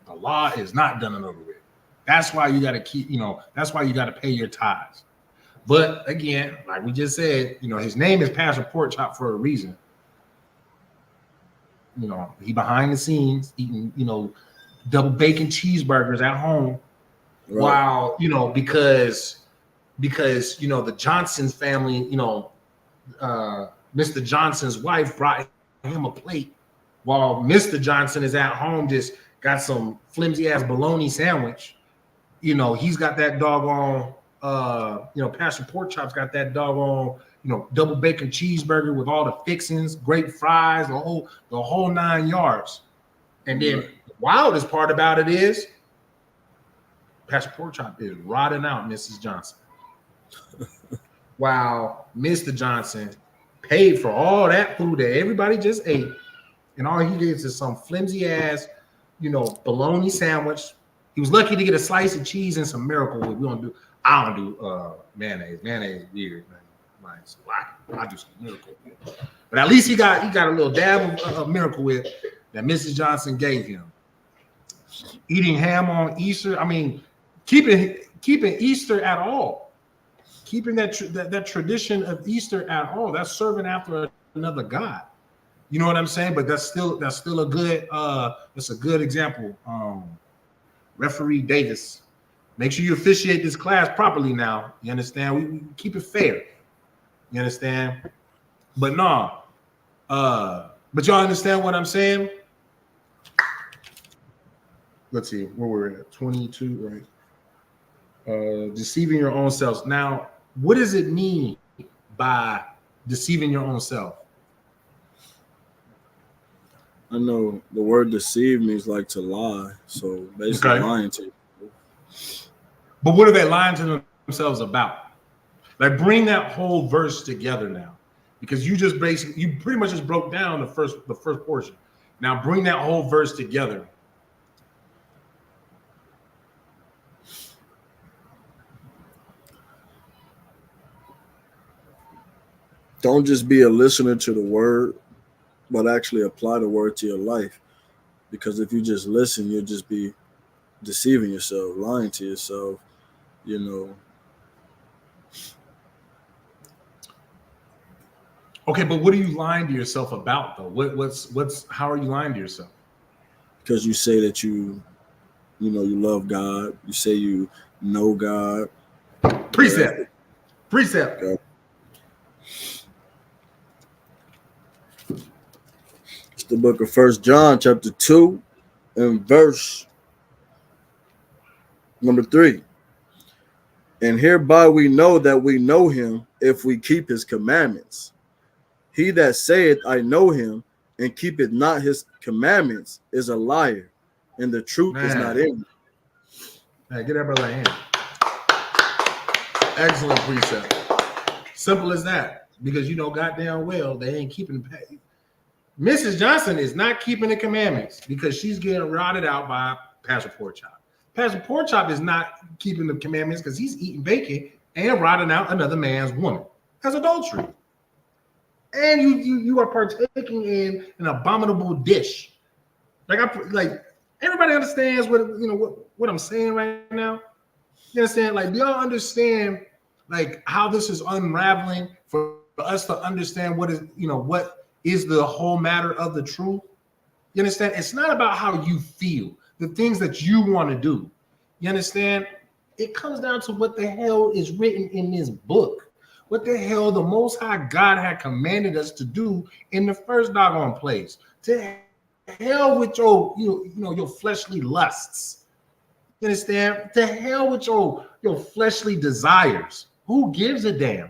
law is not done and over with. That's why you got to keep, that's why you got to pay your tithes. But again, like we just said, his name is Pastor Porkchop for a reason. He behind the scenes eating, double bacon cheeseburgers at home, right, while, because the Johnson family, Mr. Johnson's wife brought him a plate while Mr. Johnson is at home, just got some flimsy ass bologna sandwich. You know, he's got that doggone, Passion Pork Chop's got that doggone, double bacon cheeseburger with all the fixings, great fries, the whole 9 yards. And then the wildest part about it is Passion Pork Chop is rotting out Mrs. Johnson. While Mr. Johnson paid for all that food that everybody just ate, and all he gets is some flimsy ass, bologna sandwich. He was lucky to get a slice of cheese and some Miracle Whip. I don't do mayonnaise. Mayonnaise is weird, man. So I do some Miracle Whip. But at least he got a little dab of Miracle Whip that Mrs. Johnson gave him. Eating ham on Easter, I mean, keeping Easter at all. Keeping that tradition of Easter at all. That's serving after another God. You know what I'm saying? But that's still a good that's a good example. Referee Davis, make sure you officiate this class properly now. You understand? We keep it fair. You understand? But no, but y'all understand what I'm saying? Let's see where we're at. 22, right? Deceiving your own selves. Now, what does it mean by deceiving your own self? I know the word deceive means like to lie. So basically lying to you. But what are they lying to themselves about? Like, bring that whole verse together now. Because you pretty much just broke down the first portion. Now bring that whole verse together. Don't just be a listener to the word, but actually apply the word to your life. Because if you just listen, you'll just be deceiving yourself, lying to yourself, Okay, but what are you lying to yourself about though? How are you lying to yourself? Because you say that you love God. You say you know God. Precept. Okay. It's the book of 1 John chapter 2 and verse number 3. And hereby we know that we know him if we keep his commandments. He that saith, I know him, and keepeth not his commandments is a liar, and the truth is not in him. Hey, get that brother a hand. Excellent precept. Simple as that. Because goddamn well they ain't keeping the Mrs. Johnson is not keeping the commandments because she's getting rotted out by Pastor Pork Chop. Pastor Pork Chop is not keeping the commandments because he's eating bacon and rotting out another man's woman. That's adultery. And you are partaking in an abominable dish. Like everybody understands what I'm saying right now. You understand? Like, do y'all understand like how this is unraveling for us to understand what is the whole matter of the truth? You understand? It's not about how you feel, the things that you want to do. You understand? It comes down to what the hell is written in this book. What the hell the Most High God had commanded us to do in the first doggone place. To hell with your your fleshly lusts. You understand? To hell with your fleshly desires. Who gives a damn?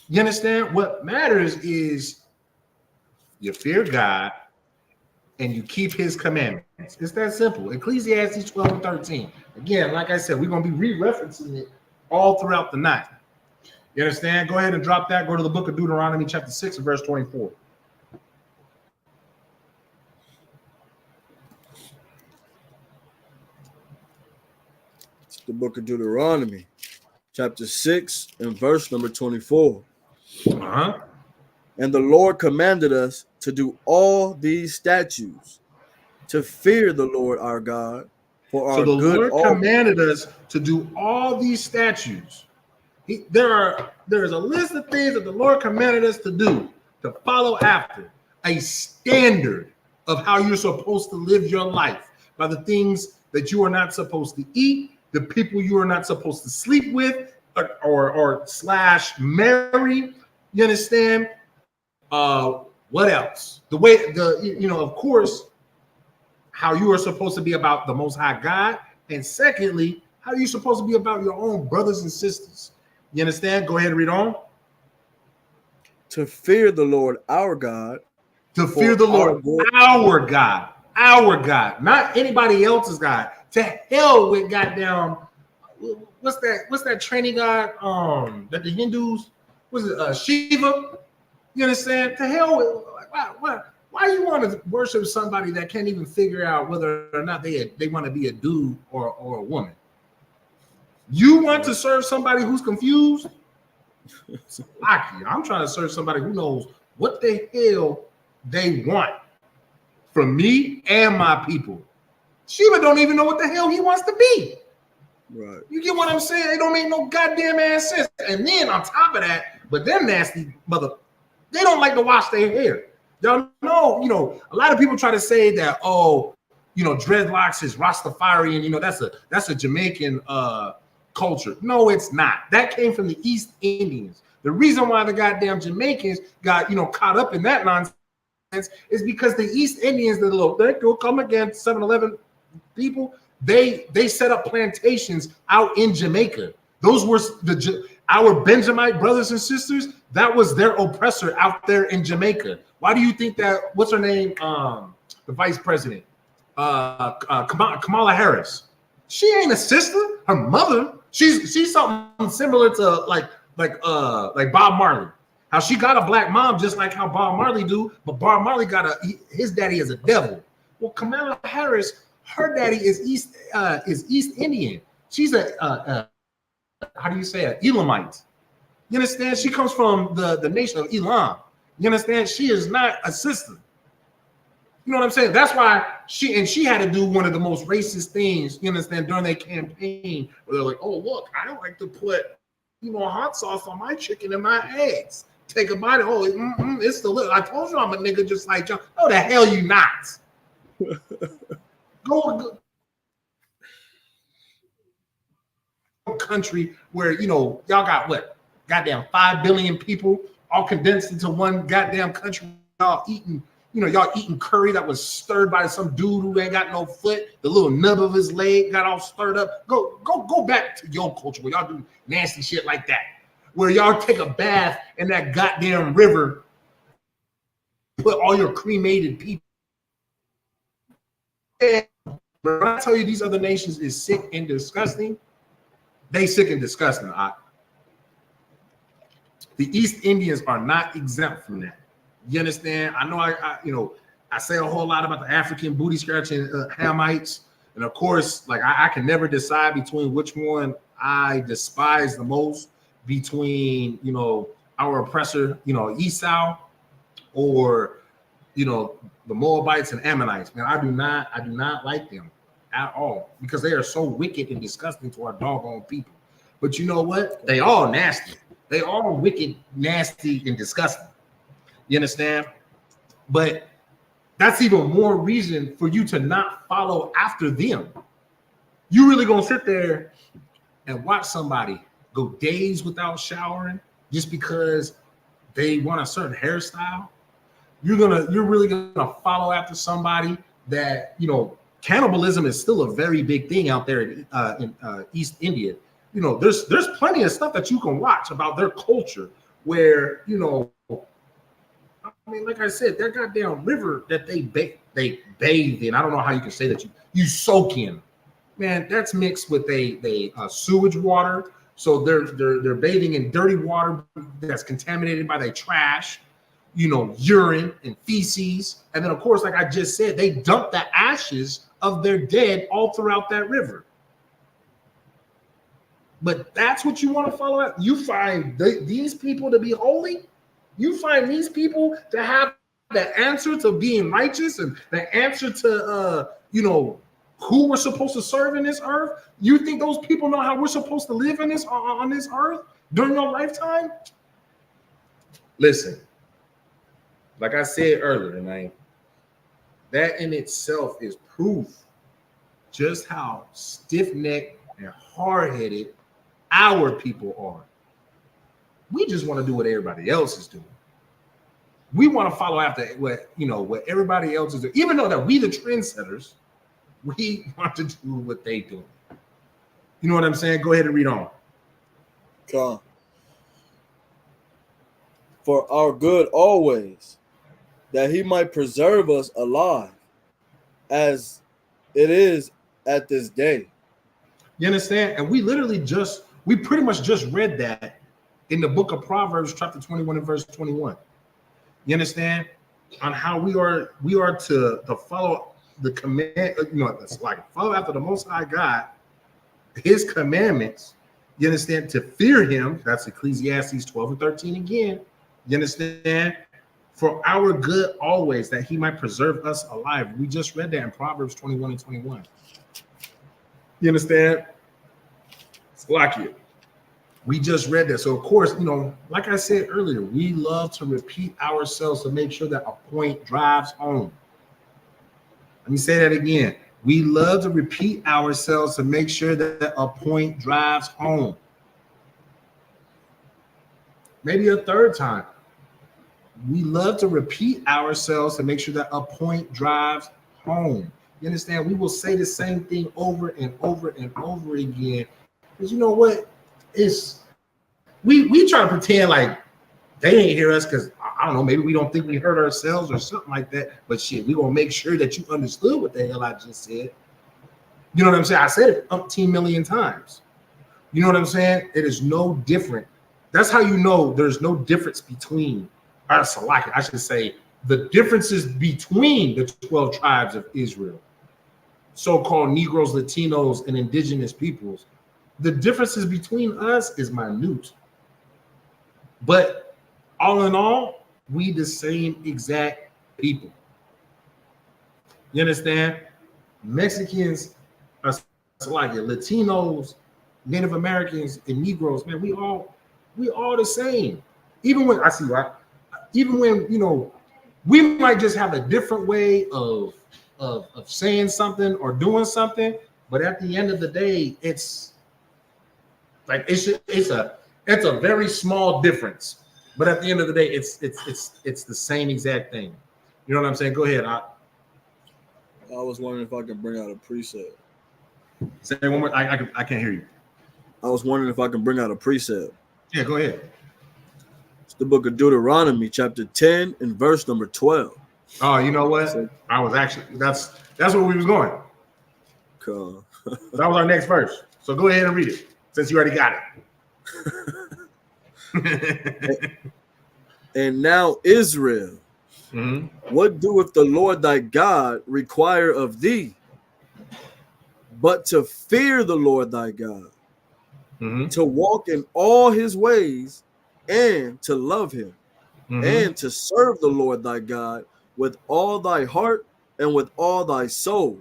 You understand? What matters is you fear God and you keep his commandments. It's that simple. Ecclesiastes 12 and 13. Again, like I said, we're going to be re-referencing it all throughout the night. You understand? Go ahead and drop that. Go to the book of Deuteronomy chapter 6 and verse 24. It's the book of Deuteronomy chapter 6 and verse number 24. And the Lord commanded us to do all these statutes, to fear the Lord our God for our good. So the Lord commanded us to do all these statutes. There's a list of things that the Lord commanded us to do, to follow after, a standard of how you're supposed to live your life, by the things that you are not supposed to eat, the people you are not supposed to sleep with or slash marry. You understand? What else? The way of course, how you are supposed to be about the Most High God, and secondly, how are you supposed to be about your own brothers and sisters? You understand? Go ahead and read on. To fear the Lord our God. To fear the Lord our God, not anybody else's God. To hell with goddamn. What's that training god? That the Hindus was it Shiva? You understand? To hell with why you want to worship somebody that can't even figure out whether or not they want to be a dude or a woman? You want to serve somebody who's confused? I'm trying to serve somebody who knows what the hell they want from me and my people. Shiva don't even know what the hell he wants to be. Right. You get what I'm saying? It don't make no goddamn ass sense. And then on top of that, but them nasty mother, they don't like to wash their hair. Y'all know, a lot of people try to say that, dreadlocks is Rastafari, and that's a Jamaican culture. No, it's not. That came from the East Indians. The reason why the goddamn Jamaicans got caught up in that nonsense is because the East Indians, the little they will come against 7-Eleven people. They set up plantations out in Jamaica. Those were our Benjamite brothers and sisters. That was their oppressor out there in Jamaica. Why do you think that? What's her name? The vice president, Kamala Harris. She ain't a sister. Her mother. She's something similar to like Bob Marley. How she got a black mom just like how Bob Marley do, but Bob Marley got his daddy is a devil. Well, Kamala Harris, her daddy is East Indian. She's a how do you say it? Elamite. You understand? She comes from the nation of Elam. You understand? She is not a sister. You know what I'm saying? That's why she had to do one of the most racist things, you understand, during their campaign, where they're like, oh, look, I don't like to put, hot sauce on my chicken and my eggs. Take a bite. Oh, it's delicious. I told you I'm a nigga just like y'all. No, the hell you not. Go country where, y'all got what? Goddamn 5 billion people all condensed into one goddamn country. Y'all eating curry that was stirred by some dude who ain't got no foot. The little nub of his leg got all stirred up. Go back to your culture where y'all do nasty shit like that. Where y'all take a bath in that goddamn river, put all your cremated people. And when I tell you these other nations is sick and disgusting, they sick and disgusting. The East Indians are not exempt from that. You understand? I know I say a whole lot about the African booty scratching Hamites, and of course, like I can never decide between which one I despise the most, between our oppressor, Esau, or the Moabites and Ammonites. Man, I do not like them at all because they are so wicked and disgusting to our doggone people. But you know what? They all nasty. They all wicked, nasty, and disgusting. You understand? But that's even more reason for you to not follow after them. You really gonna sit there and watch somebody go days without showering just because they want a certain hairstyle? You're really gonna follow after somebody that cannibalism is still a very big thing out there in East India. There's plenty of stuff that you can watch about their culture where I mean, like I said, their goddamn river that they bathe in. I don't know how you can say that you soak in. Man, that's mixed with a sewage water. So they're bathing in dirty water that's contaminated by their trash, urine and feces. And then, of course, like I just said, they dump the ashes of their dead all throughout that river. But that's what you want to follow out. You find these people to be holy. You find these people to have the answer to being righteous and the answer to, who we're supposed to serve in this earth. You think those people know how we're supposed to live on this earth during your lifetime? Listen, like I said earlier, man, that in itself is proof just how stiff-necked and hard-headed our people are. We just want to do what everybody else is doing. we want to follow after what everybody else is doing. Even though that we the trendsetters, we want to do what they do. You know what I'm saying? Go ahead and read on. Come. For our good always, that he might preserve us alive, as it is at this day. You understand? And we pretty much just read that in the book of Proverbs, chapter 21 and verse 21. You understand? On how we are to follow the command, it's like follow after the Most High God, his commandments. You understand? To fear him. That's Ecclesiastes 12 and 13 again. You understand? For our good always, that he might preserve us alive. We just read that in Proverbs 21 and 21. You understand? It's like you. We just read that. So, of course, like I said earlier, we love to repeat ourselves to make sure that a point drives home. Let me say that again. We love to repeat ourselves to make sure that a point drives home. Maybe a third time. We love to repeat ourselves to make sure that a point drives home. You understand? We will say the same thing over and over and over again. Because you know what? We try to pretend like they ain't hear us because I don't know, maybe we don't think we heard ourselves or something like that. But shit, we gonna make sure that you understood what the hell I just said. You know what I'm saying? I said it umpteen million times. You know what I'm saying? It is no different. That's how you know there's no difference between us. I should say the differences between the 12 tribes of Israel, so-called Negroes, Latinos, and indigenous peoples. The differences between us is minute. But all in all, we the same exact people. You understand? Mexicans are like it. Latinos, Native Americans, and Negroes, man, we all the same. Even when we might just have a different way of saying something or doing something, but at the end of the day, it's a very small difference. But at the end of the day, it's the same exact thing. You know what I'm saying? Go ahead. I was wondering if I could bring out a precept. Say one more. I can't hear you. I was wondering if I can bring out a precept. Yeah, go ahead. It's the book of Deuteronomy, chapter 10 and verse number 12. Oh, you know what? I was actually that's where we was going. Cool. That was our next verse. So go ahead and read it since you already got it. And now Israel, what doeth the Lord thy God require of thee, but to fear the Lord thy God, to walk in all his ways, and to love him, and to serve the Lord thy God with all thy heart and with all thy soul.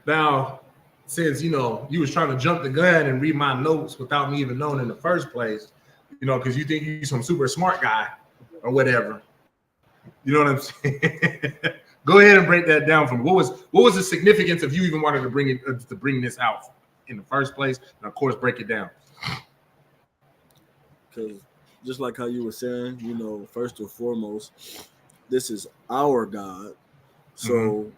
Now, since you was trying to jump the gun and read my notes without me even knowing in the first place, because you think you're some super smart guy or whatever. You know what I'm saying? Go ahead and break that down for me. What was the significance of you even wanting to bring this out in the first place? And of course, break it down. Because just like how you were saying, first and foremost, this is our God. So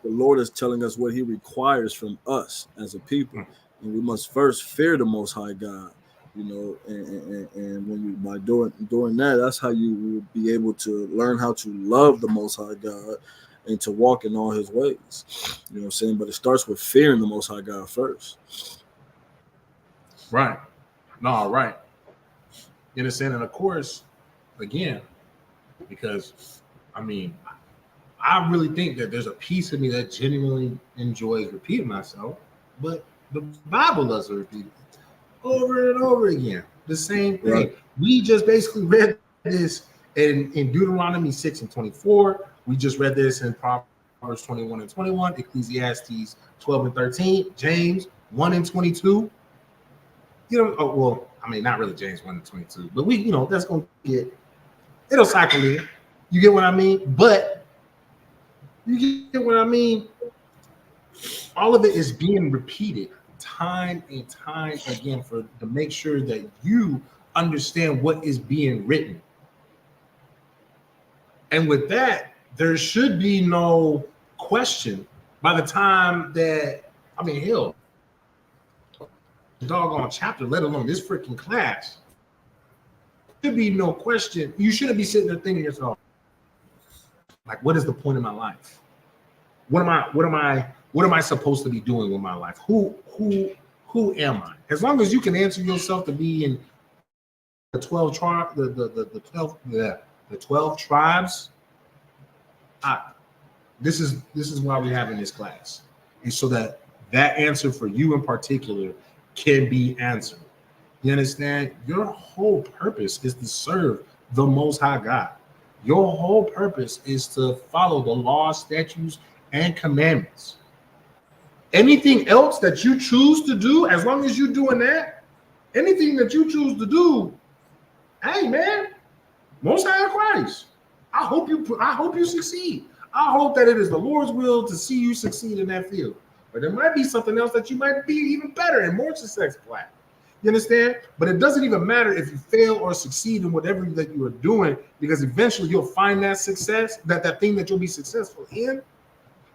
the Lord is telling us what he requires from us as a people. And we must first fear the Most High God, and when you, by doing that, that's how you will be able to learn how to love the Most High God and to walk in all his ways. You know what I'm saying? But it starts with fearing the Most High God first. Right. No, right. You understand? And of course, again, because I really think that there's a piece of me that genuinely enjoys repeating myself, but the Bible does repeat it over and over again. The same thing. Right. We just basically read this in Deuteronomy 6 and 24. We just read this in Proverbs 21 and 21, Ecclesiastes 12 and 13, James 1 and 22. Not really James 1 and 22, but that's going to it'll cycle in. You get what I mean? But you get what I mean? All of it is being repeated time and time again to make sure that you understand what is being written. And with that, there should be no question by the time that, I mean, hell, doggone chapter, let alone this freaking class, there should be no question. You shouldn't be sitting there thinking to yourself, like, what is the point of my life? What am I supposed to be doing with my life? Who am I? As long as you can answer yourself to be in the 12 tribes, the 12 tribes, this is why we're having this class. And so that answer for you in particular can be answered. You understand? Your whole purpose is to serve the Most High God. Your whole purpose is to follow the laws, statutes, and commandments. Anything else that you choose to do, as long as you're doing that, anything that you choose to do, hey man, Most High Christ, I hope you succeed. I hope that it is the Lord's will to see you succeed in that field. But there might be something else that you might be even better and more successful at. You understand? But it doesn't even matter if you fail or succeed in whatever that you are doing, because eventually you'll find that success, that thing that you'll be successful in,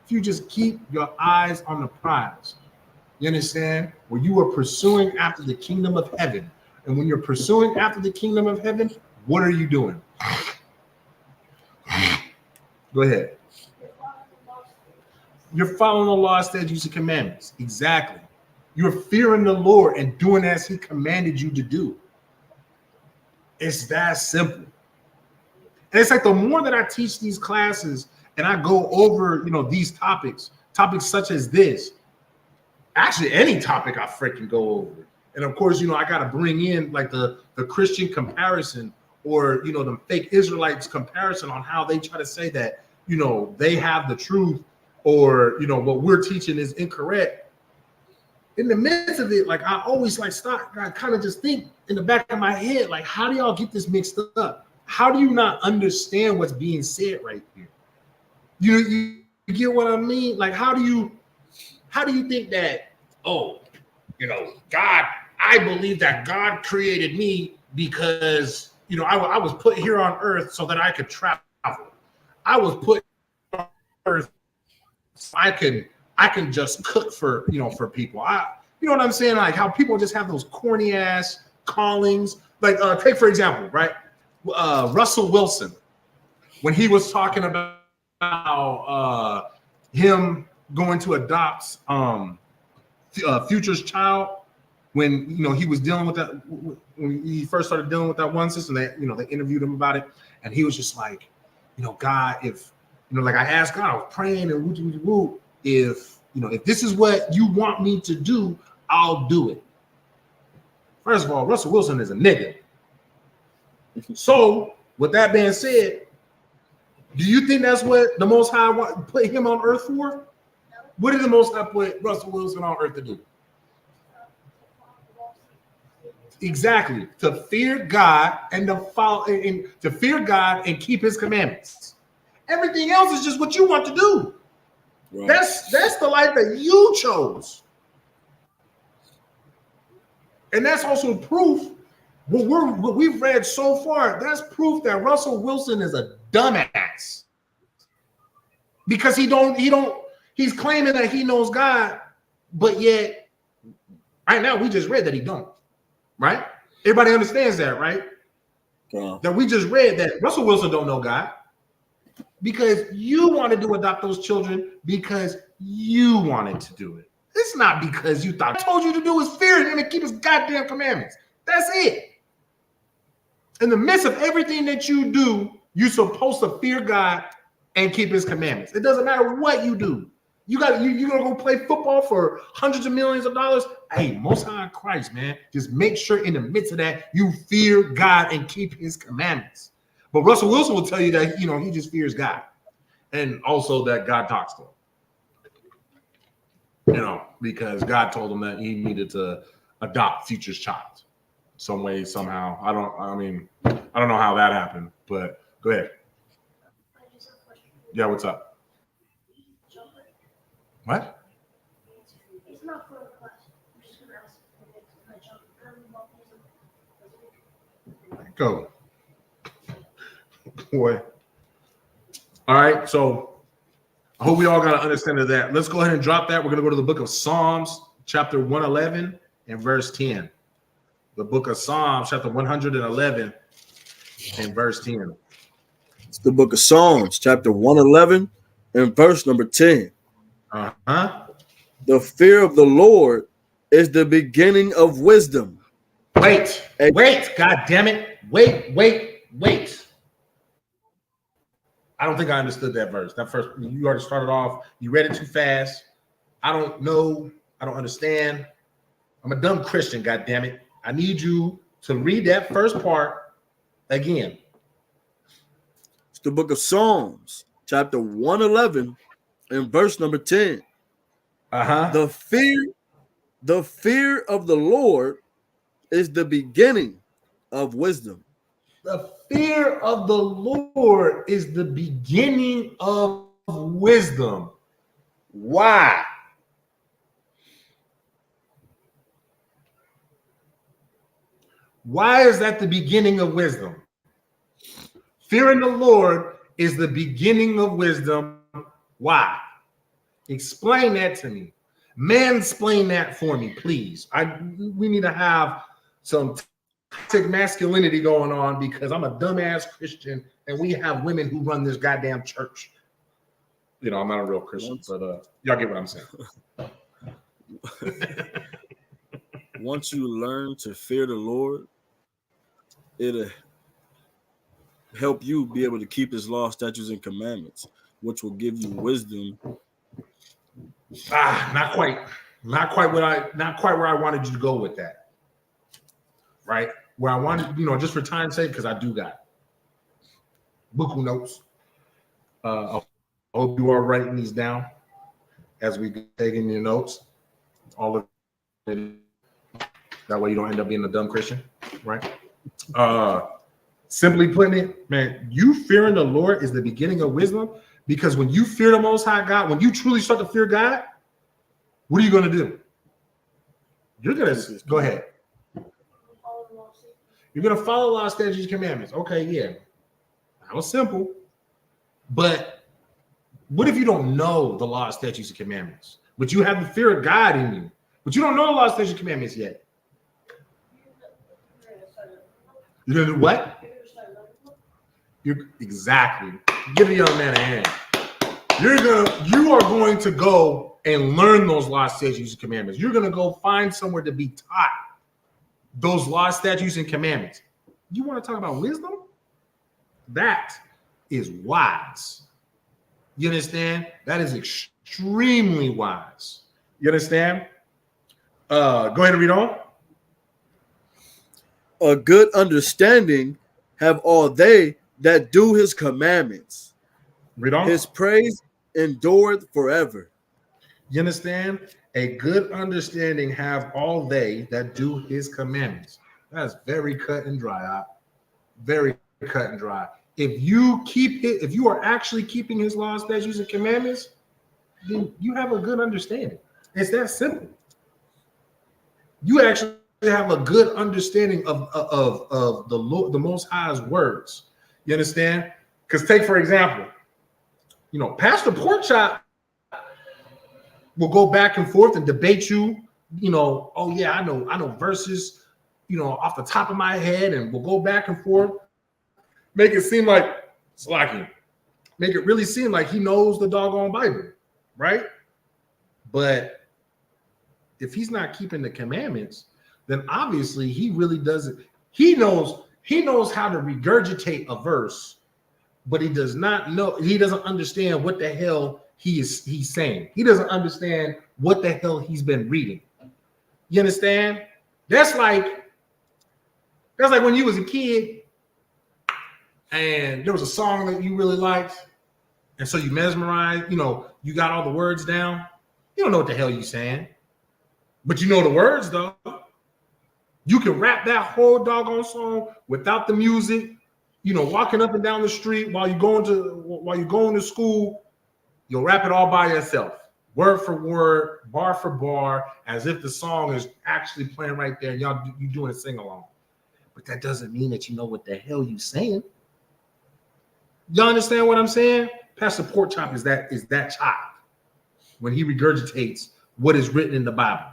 if you just keep your eyes on the prize. You understand? When you are pursuing after the kingdom of heaven, and when you're pursuing after the kingdom of heaven, what are you doing? Go ahead. You're following the law, statutes, and commandments. Exactly. You're fearing the Lord and doing as he commanded you to do. It's that simple. And it's like the more that I teach these classes and I go over, these topics such as this, actually any topic I freaking go over. And of course, I got to bring in like the Christian comparison, or, the fake Israelites comparison on how they try to say that, they have the truth, or, what we're teaching is incorrect. In the midst of it, like, I always stop, I kind of just think in the back of my head, like, how do y'all get this mixed up? How do you not understand what's being said right here? You get what I mean? Like, how do you think that, God, I believe that God created me because, I was put here on earth so that I could travel. I was put on earth so I can just cook for, for people. You know what I'm saying? Like how people just have those corny ass callings. Like take for example, right? Russell Wilson, when he was talking about him going to adopt Future's child, when he was dealing with that, when he first started dealing with that one sister, they they interviewed him about it, and he was just like, God, if like I asked God, I was praying and if this is what you want me to do, I'll do it. First of all, Russell Wilson is a nigga. So with that being said, do you think that's what the Most High put him on earth for? No. What did the Most High put Russell Wilson on earth to do? Exactly, to fear God and to follow, and to fear God and keep His commandments. Everything else is just what you want to do. Right. That's the life that you chose, and that's also proof. What we've read so far, that's proof that Russell Wilson is a dumbass, because he's claiming that he knows God, but yet right now we just read that he don't. Right? Everybody understands that, right? Yeah. That we just read that Russell Wilson don't know God, because you wanted to adopt those children because you wanted to do it. It's not because you thought. I told you to do is fear him and keep his goddamn commandments. That's it. In the midst of everything that you do, you're supposed to fear God and keep his commandments. It doesn't matter what you do. You're gonna go play football for hundreds of millions of dollars. Hey, Most High Christ, man, just make sure in the midst of that you fear God and keep his commandments. But Russell Wilson will tell you that he just fears God, and also that God talks to him. Because God told him that he needed to adopt Future's child, some way, somehow. I don't know how that happened, but go ahead. Yeah, what's up? What? It's not for a class. I'm just gonna ask. Go. Boy. All right, so I hope we all got an understanding of that. Let's go ahead and drop that. We're going to go to the book of Psalms, chapter 111 and verse 10. The book of Psalms, chapter 111 and verse 10. It's the book of Psalms, chapter 111 and verse number 10. Uh-huh. The fear of the Lord is the beginning of wisdom. Wait, God damn it. Wait. I don't think I understood that verse. That first, you already started off, you read it too fast. I don't know. I don't understand. I'm a dumb Christian, God damn it. I need you to read that first part again. It's the book of Psalms, chapter 111 and verse number 10. Uh-huh. The fear of the Lord is the beginning of wisdom. The fear of the Lord is the beginning of wisdom. Why? Why is that the beginning of wisdom? Fearing the Lord is the beginning of wisdom. Why? Explain that to me. Mansplain that for me, please. We need to have some toxic masculinity going on because I'm a dumbass Christian and we have women who run this goddamn church. You know, I'm not a real Christian, but y'all get what I'm saying. Once you learn to fear the Lord, it'll help you be able to keep his law, statutes, and commandments, which will give you wisdom. Not quite where I wanted you to go with that. Right? Where I wanted, just for time's sake, because I do got buku notes. I hope you are writing these down as we taking your notes. All of it. That way you don't end up being a dumb Christian, right? Simply putting it, man, you fearing the Lord is the beginning of wisdom, because when you fear the Most High God, when you truly start to fear God, what are you going to do? You're going to go ahead. You're going to follow law, statutes, commandments. Okay, yeah. That was simple. But what if you don't know the law, statutes, and commandments, but you have the fear of God in you, but you don't know the law, statutes, and commandments yet? You're going to do what? Exactly. Give the young man a hand. You are going to go and learn those law, statutes, and commandments. You're going to go find somewhere to be taught those law, statutes, and commandments. You want to talk about wisdom? That is wise. You understand? That is extremely wise. You understand? Go ahead and read on. A good understanding have all they that do his commandments. Read on. His praise endureth forever. You understand? A good understanding have all they that do his commandments. That's very cut and dry. Very cut and dry. If you are actually keeping his laws, statutes, and commandments, then you have a good understanding. It's that simple. You actually have a good understanding of the Lord, the Most High's words. You understand? Because take for example, Pastor Porkchop will go back and forth and debate you. Oh yeah, I know verses, off the top of my head, and we'll go back and forth. Make it seem like slacking. Make it really seem like he knows the doggone Bible, right? But if he's not keeping the commandments, then obviously he really doesn't. He knows how to regurgitate a verse, but he doesn't understand what the hell he's saying. He doesn't understand what the hell he's been reading. You understand? That's like when you was a kid and there was a song that you really liked, and so you mesmerized, you got all the words down. You don't know what the hell you're saying, but you know the words though. You can rap that whole doggone song without the music, walking up and down the street while you're going to school. You'll rap it all by yourself, word for word, bar for bar, as if the song is actually playing right there and you doing a sing along. But that doesn't mean that you know what the hell you're saying. Y'all understand what I'm saying? Pastor Porkchop is that child when he regurgitates what is written in the Bible,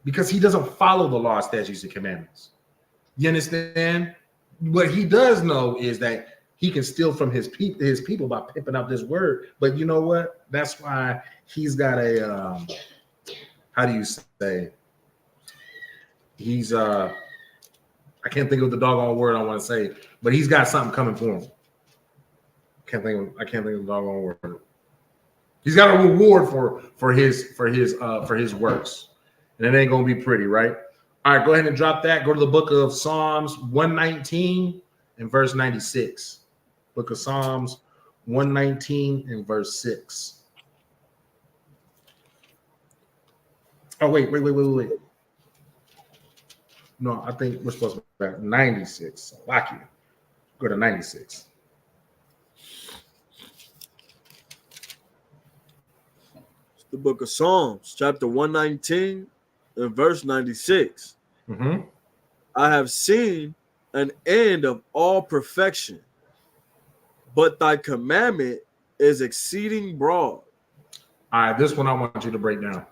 because he doesn't follow the law, statutes, and commandments. You understand? What he does know is that he can steal from his people by pimping out this word. But you know what? That's why he's got a how do you say? He's I can't think of the doggone word I want to say, but he's got something coming for him. I can't think of the doggone word. He's got a reward for his works, and it ain't gonna be pretty, right? All right, go ahead and drop that. Go to the book of Psalms 119 and verse 96. Book of Psalms 119 and verse 6. Oh, wait. No, I think we're supposed to be at 96. Lock you. Go to 96. It's the book of Psalms, chapter 119 and verse 96. Mm-hmm. I have seen an end of all perfection, but thy commandment is exceeding broad. All right, this one I want you to break down.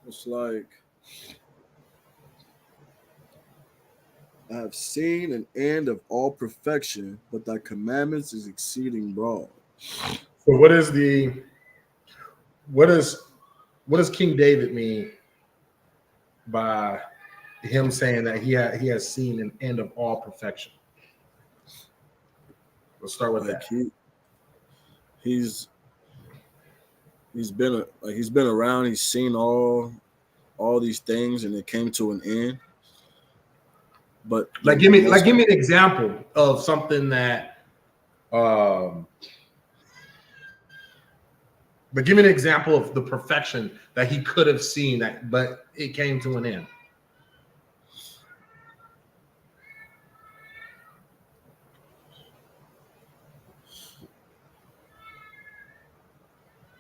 It's like, I have seen an end of all perfection, but thy commandments is exceeding broad. So what does King David mean by him saying that he has seen an end of all perfection? Let's start with Like that. He's been around. He's seen all these things, and it came to an end. But Give me an example of something that. But give me an example of the perfection that he could have seen but it came to an end.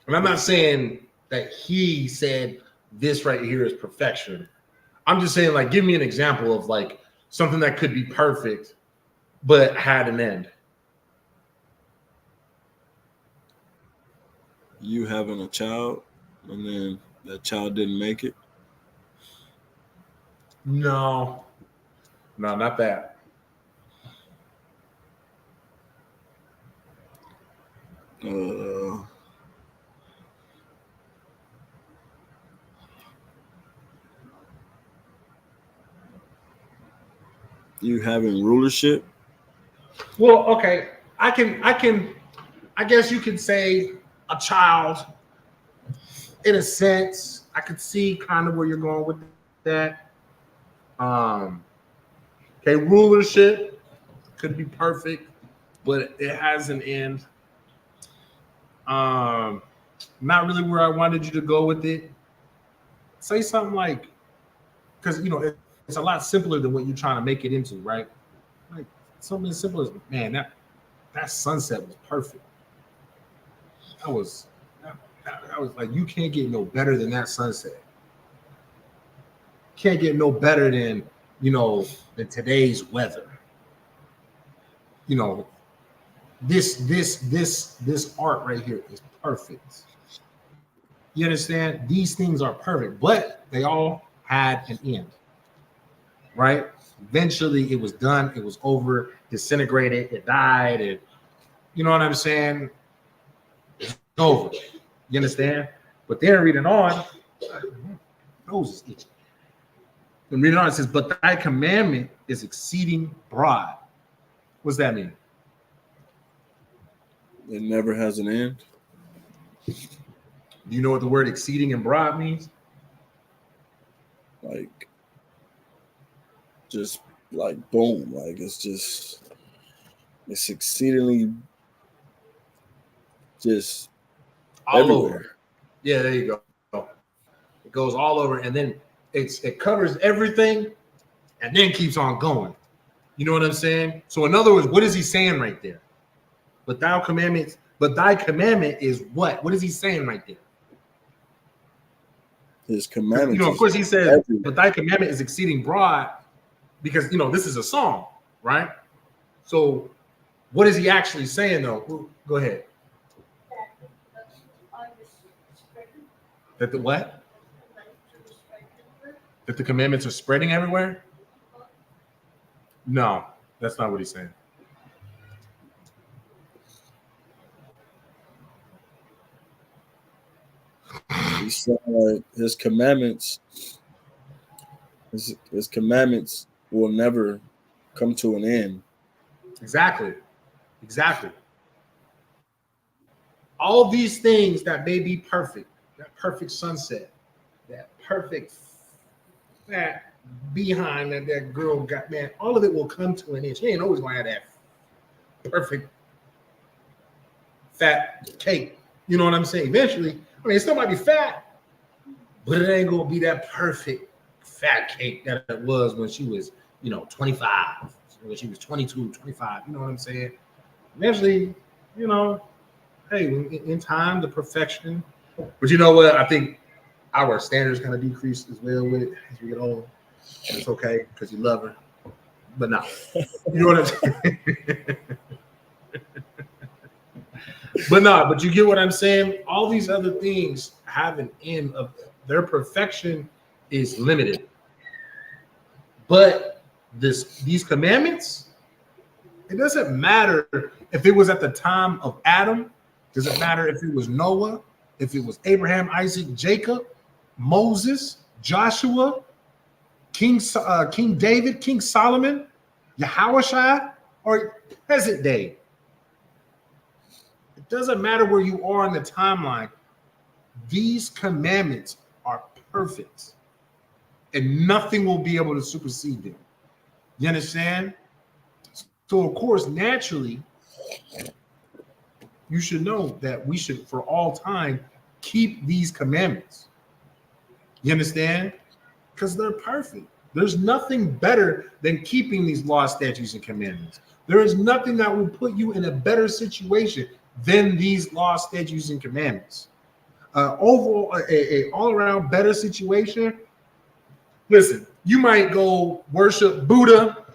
And I'm not saying that he said this right here is perfection. I'm just saying, give me an example of something that could be perfect, but had an end. You having a child, and then that child didn't make it. No, not that. You having rulership. Well, okay. I guess you could say a child in a sense. I could see kind of where you're going with that. Okay, rulership could be perfect, but it has an end. Not really where I wanted you to go with it. Say something because it's a lot simpler than what you're trying to make it into, right? Like something as simple as, man, that sunset was perfect. That was you can't get no better than that sunset. Can't get no better than than today's weather. This art right here is perfect. You understand? These things are perfect, but they all had an end, right? Eventually, it was done. It was over. Disintegrated. It died. And you know what I'm saying? It's over. You understand? But then reading on, nose is itching. And reading on, it says, "But thy commandment is exceeding broad." What's that mean? It never has an end. Do you know what the word exceeding and broad means? Like, just like boom. Like, it's exceedingly just All everywhere. over. Yeah, there you go. It goes all over, and then it covers everything, and then keeps on going. You know what I'm saying? So in other words, what is he saying right there? But thy commandment is what? What is he saying right there? His commandments. Of course he says, everywhere. but thy commandment is exceeding broad, because this is a song, right? So what is he actually saying though? Go ahead. That the what? That the commandments are spreading everywhere? No, that's not what he's saying. He's saying like his commandments will never come to an end. Exactly. All these things that may be perfect, that perfect sunset, that perfect fat behind that girl got, man, all of it will come to an end. She ain't always gonna have that perfect fat cake. You know what I'm saying? Eventually, I mean, it still might be fat, but it ain't gonna be that perfect fat cake that it was when she was, 25, when she was 22, 25. You know what I'm saying? Eventually, hey, in time, the perfection. But you know what? I think our standards kind of decrease as well with it as we get older. And it's okay because you love her. But no. You know what I'm saying? But you get what I'm saying? All these other things have an end of their perfection is limited. But these commandments, it doesn't matter if it was at the time of Adam. Does it matter if it was Noah, if it was Abraham, Isaac, Jacob, Moses, Joshua, King David, King Solomon, Yahushua, or present day? It doesn't matter where you are in the timeline. These commandments are perfect, and nothing will be able to supersede them. You understand? So, of course, naturally, you should know that we should, for all time, keep these commandments. You understand? Because they're perfect. There's nothing better than keeping these laws, statutes, and commandments. There is nothing that will put you in a better situation than these laws, statutes, and commandments. Overall, a all-around better situation. Listen, you might go worship Buddha,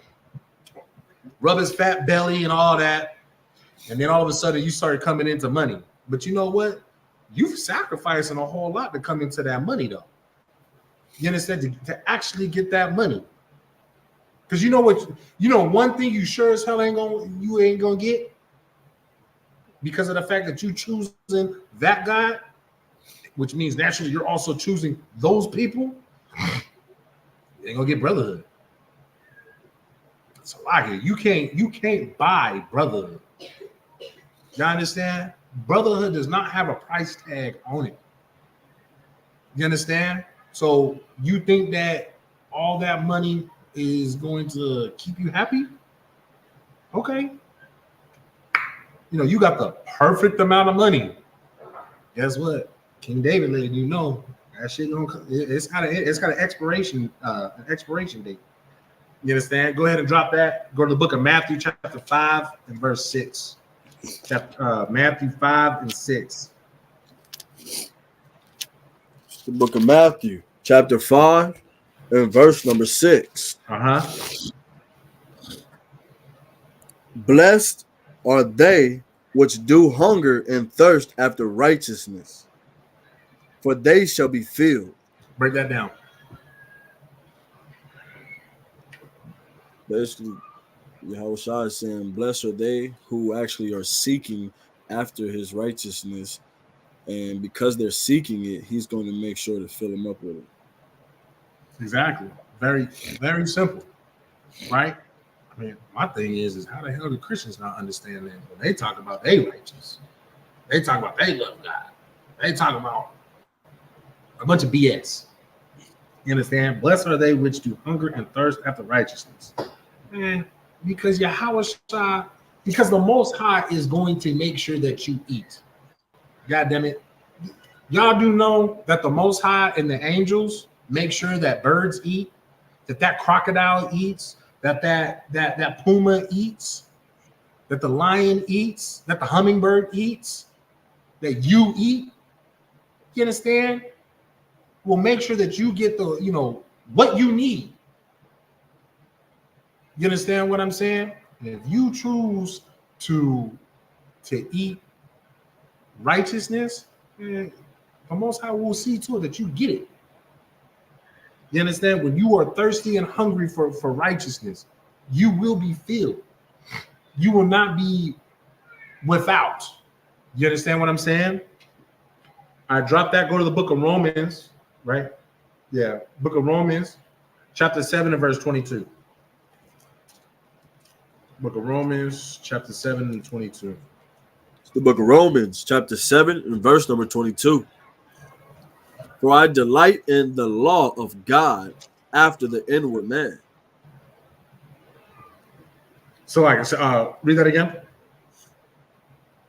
rub his fat belly and all that, and then all of a sudden you start coming into money. But you know what? You've sacrificing a whole lot to come into that money, though. You understand? To actually get that money. Because one thing you sure as hell ain't gonna get, because of the fact that you choosing that God, which means naturally you're also choosing those people, you ain't gonna get brotherhood. It's a lot here. You can't buy brotherhood. You understand? Brotherhood does not have a price tag on it. You understand? So you think that all that money is going to keep you happy? Okay. You got the perfect amount of money. Guess what? King David letting you know that shit it's got an expiration date. You understand? Go ahead and drop that. Go to the book of Matthew, chapter 5 and verse 6. Matthew 5 and 6. The book of Matthew, chapter 5 and verse number 6. Blessed are they which do hunger and thirst after righteousness, for they shall be filled. Break that down. Basically, Yahushua is saying, blessed are they who actually are seeking after his righteousness, and because they're seeking it, he's going to make sure to fill them up with it. Exactly. Very, very simple, right? mean, my thing is how the hell do Christians not understand that when they talk about they righteous? They talk about they love God. They talk about a bunch of BS. You understand? Blessed are they which do hunger and thirst after righteousness. Man, because Yahweh, because the Most High is going to make sure that you eat. God damn it. Y'all do know that the Most High and the angels make sure that birds eat, that crocodile eats, that puma eats, that the lion eats, that the hummingbird eats, that you eat. You understand? We'll make sure that you get what you need. You understand what I'm saying? And if you choose to eat righteousness, the Most High will see to it that you get it. You understand? When you are thirsty and hungry for righteousness, you will be filled. You will not be without. You understand what I'm saying? I dropped that. Go to the book of Romans, right? Yeah, book of Romans, chapter 7 and verse 22. Book of Romans, chapter 7 and 22. It's the book of Romans, chapter 7 and verse number 22. For I delight in the law of God after the inward man. So read that again.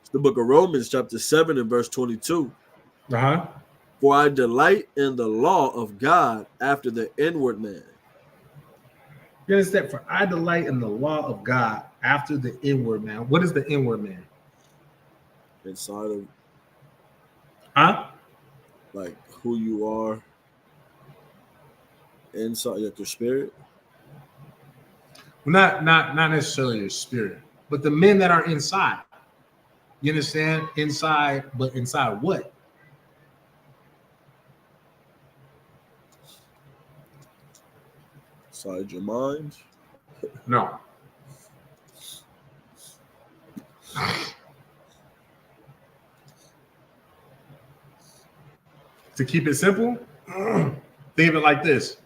It's the book of Romans, chapter 7 and verse 22. Uh-huh. For I delight in the law of God after the inward man. You understand? For I delight in the law of God after the inward man. What is the inward man? Inside of, like who you are, inside your spirit. Well, not necessarily your spirit, but the men that are inside. You understand? Inside, but inside what? Inside your mind? No. To keep it simple, think of it like this.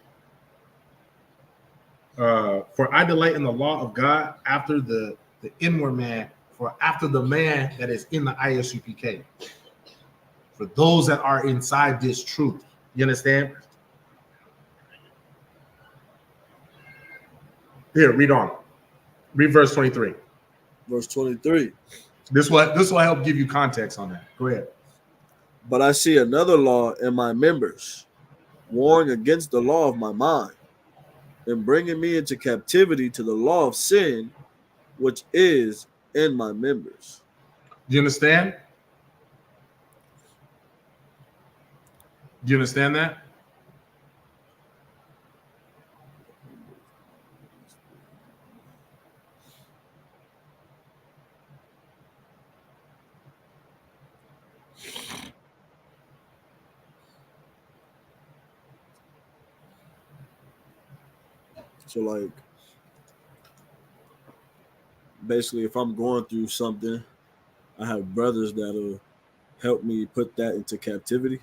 For I delight in the law of God after the inward man, for after the man that is in the ISUPK. For those that are inside this truth. You understand? Here, read on. Read verse 23. Verse 23. This will help give you context on that. Go ahead. But I see another law in my members, warring against the law of my mind, and bringing me into captivity to the law of sin, which is in my members. Do you understand? Do you understand that? So, basically, if I'm going through something, I have brothers that'll help me put that into captivity.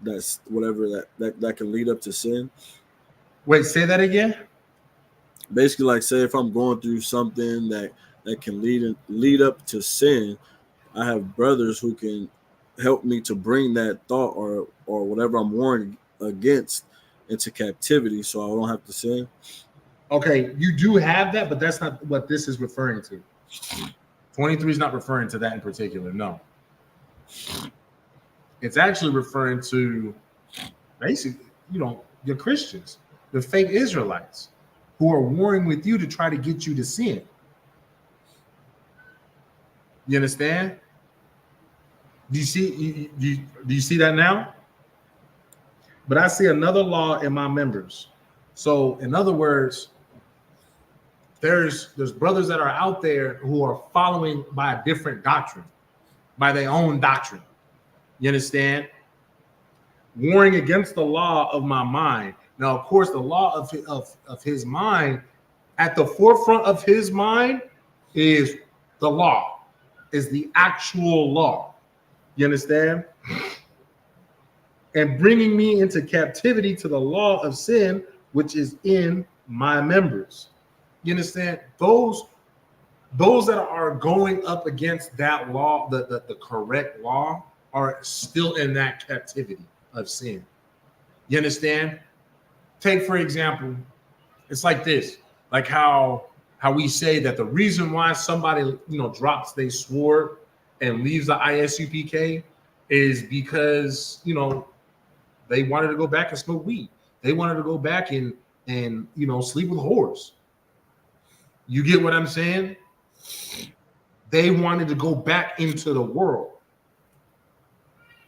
That's whatever that can lead up to sin. Wait, say that again. Basically, say if I'm going through something that can lead up to sin, I have brothers who can help me to bring that thought or whatever I'm warring against into captivity, so I don't have to sin. Okay, you do have that, but that's not what this is referring to. 23 is not referring to that in particular. No, it's actually referring to basically, your Christians, the fake Israelites, who are warring with you to try to get you to sin. You understand? Do you see? Do you see that now? But I see another law in my members. So, in other words, there's brothers that are out there who are following by a different doctrine, by their own doctrine. You understand? Warring against the law of my mind. Now, of course, the law of his mind, at the forefront of his mind is the law, is the actual law. You understand? And bringing me into captivity to the law of sin, which is in my members. You understand? Those that are going up against that law, the correct law, are still in that captivity of sin. You understand? Take, for example, it's like this, like how we say that the reason why somebody, drops their sword and leaves the ISUPK is because, they wanted to go back and smoke weed. They wanted to go back and sleep with whores. You get what I'm saying? They wanted to go back into the world.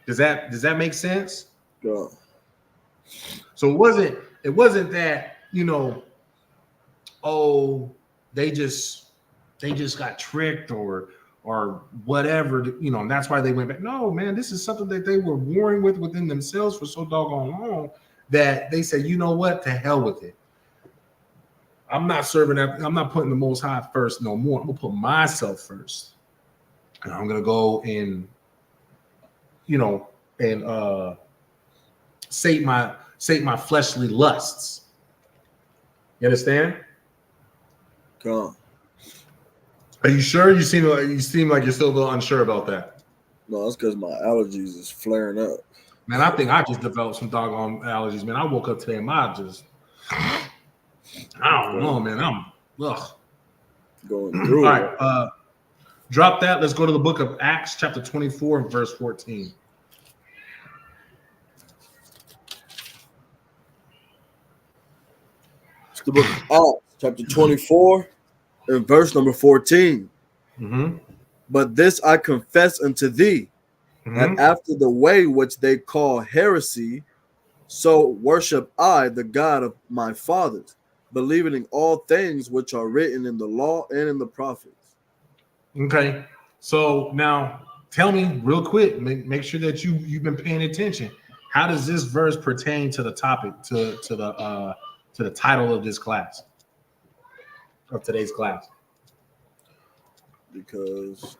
Does that make sense? Yeah. So it wasn't that, oh, they just got tricked or whatever, and that's why they went back. No, man, this is something that they were warring with within themselves for so doggone long that they said, you know what, to hell with it. I'm not serving that. I'm not putting the Most High first no more. I'm gonna put myself first, and I'm gonna go and sate my fleshly lusts. You understand? Come. Are you sure? You seem like you're still a little unsure about that. No, that's because my allergies is flaring up. Man, I think I just developed some doggone allergies, man. I woke up today and I don't know, man. I'm going through All it. right, drop that. Let's go to the book of Acts, chapter 24, verse 14. It's the book of Acts, chapter 24, and verse number 14. Mm-hmm. But this I confess unto thee, that after the way which they call heresy, so worship I the God of my fathers, believing in all things which are written in the law and in the prophets. Okay, so now tell me real quick, make sure that you've been paying attention. How does this verse pertain to the topic, to the title of this class, of today's class? Because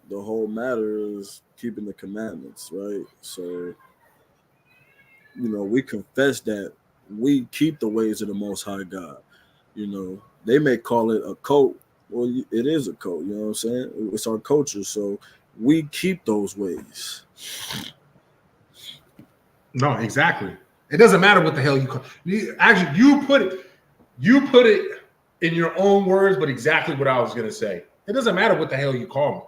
the whole matter is keeping the commandments, right? So, we confess that we keep the ways of the Most High God. They may call it a cult. Well, it is a cult, you know what I'm saying? It's our culture, so we keep those ways. No, exactly. It doesn't matter what the hell you call it. Actually, you put it in your own words, but exactly what I was going to say. It doesn't matter what the hell you call me.